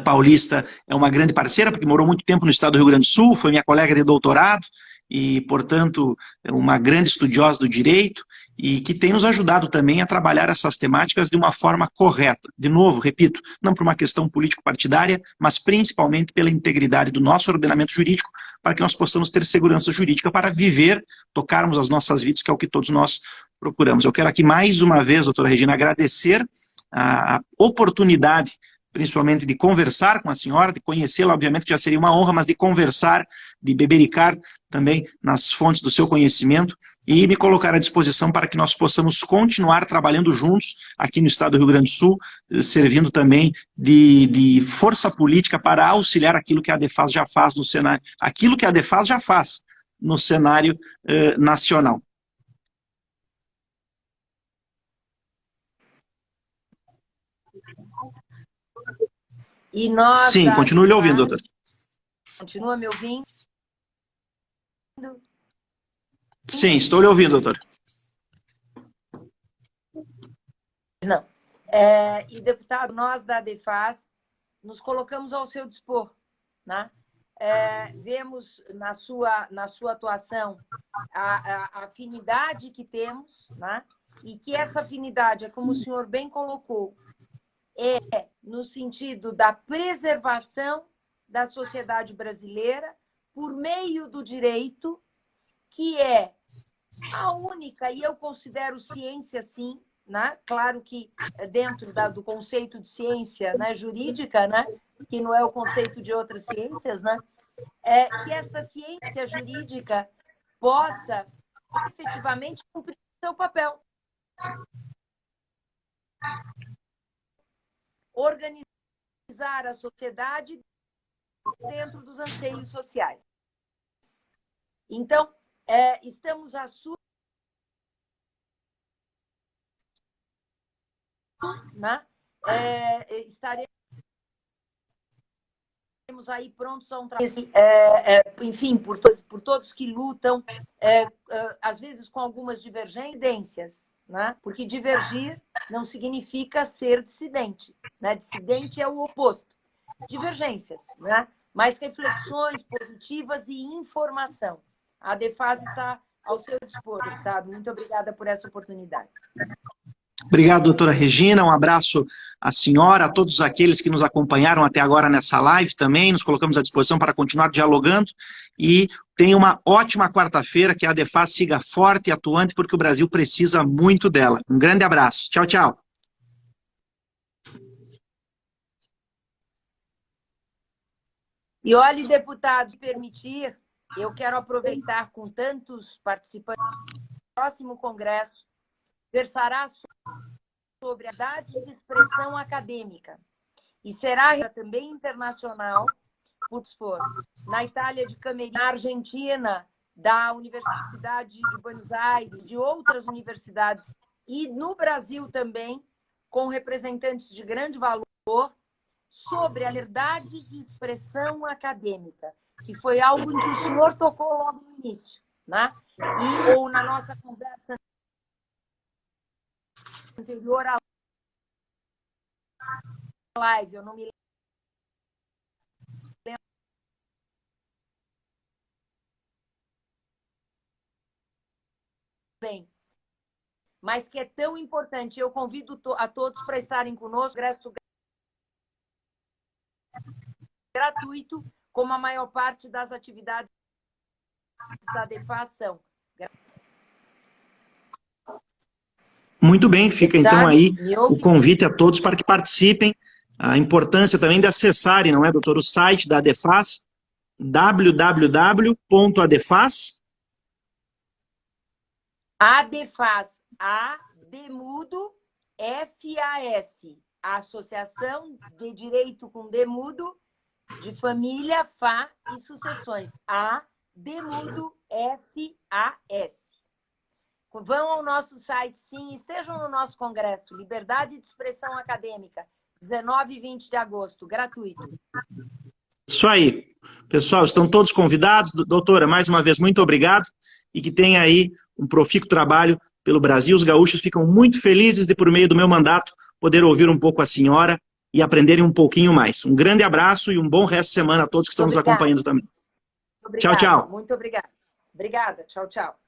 paulista, é uma grande parceira, porque morou muito tempo no estado do Rio Grande do Sul, foi minha colega de doutorado, e, portanto, uma grande estudiosa do direito, e que tem nos ajudado também a trabalhar essas temáticas de uma forma correta. De novo, repito, não por uma questão político-partidária, mas principalmente pela integridade do nosso ordenamento jurídico, para que nós possamos ter segurança jurídica para viver, tocarmos as nossas vidas, que é o que todos nós procuramos. Eu quero aqui mais uma vez, doutora Regina, agradecer a oportunidade, principalmente de conversar com a senhora, de conhecê-la, obviamente que já seria uma honra, mas de conversar, de bebericar também nas fontes do seu conhecimento e me colocar à disposição para que nós possamos continuar trabalhando juntos aqui no estado do Rio Grande do Sul, servindo também de força política para auxiliar aquilo que a ADEFAS já faz no cenário, aquilo que a ADEFAS já faz no cenário nacional. E nós, sim, continuo lhe ouvindo, doutor. Continua me ouvindo? Sim, estou lhe ouvindo, doutor. Não. E, deputado, nós da ADEFAS nos colocamos ao seu dispor, né? Vemos na sua atuação a afinidade que temos, né? E que essa afinidade, é como o senhor bem colocou, no sentido da preservação da sociedade brasileira por meio do direito, que é a única, e eu considero ciência sim, né? Claro que dentro do conceito de ciência, né, jurídica, né, que não é o conceito de outras ciências, né? Que esta ciência jurídica possa efetivamente cumprir o seu papel. Organizar a sociedade dentro dos anseios sociais. Então, estamos à sua, né? Estaremos aí prontos a um trabalho, enfim, por todos que lutam, às vezes com algumas divergências, né? Porque divergir não significa ser dissidente, né? Dissidente é o oposto. Divergências, né? Mas reflexões positivas e informação. A Adefaz está ao seu dispor, deputado. Muito obrigada por essa oportunidade. Obrigado, doutora Regina. Um abraço à senhora, a todos aqueles que nos acompanharam até agora nessa live também. Nos colocamos à disposição para continuar dialogando. E tenha uma ótima quarta-feira, que a Adefaz siga forte e atuante, porque o Brasil precisa muito dela. Um grande abraço. Tchau, tchau. E olhe, deputado, se permitir, eu quero aproveitar com tantos participantes do próximo congresso, versará sobre a liberdade de expressão acadêmica e será também internacional, na Itália de Camerino, na Argentina, da Universidade de Buenos Aires, de outras universidades, e no Brasil também, com representantes de grande valor, sobre a liberdade de expressão acadêmica, que foi algo em que o senhor tocou logo no início, né? Ou na nossa conversa anterior à live, eu não me lembro bem, mas que é tão importante. Eu convido a todos para estarem conosco, gratuito, como a maior parte das atividades da Adefaz são. Muito bem, fica então aí o convite a todos para que participem. A importância também de acessarem, não é, doutor, o site da Adefaz, www.adefaz. Adefaz, A-D-mudo, F-A-S, a Associação de Direito com D-mudo, de Família, Fá e Sucessões. A-D-mudo, F-A-S. Vão ao nosso site, sim, estejam no nosso congresso, Liberdade de Expressão Acadêmica, 19 e 20 de agosto, gratuito. Isso aí. Pessoal, estão todos convidados. Doutora, mais uma vez, muito obrigado e que tenha aí um profícuo trabalho pelo Brasil. Os gaúchos ficam muito felizes de, por meio do meu mandato, poder ouvir um pouco a senhora e aprenderem um pouquinho mais. Um grande abraço e um bom resto de semana a todos que estão nos acompanhando também. Obrigada. Tchau, tchau. Muito obrigada. Obrigada. Tchau, tchau.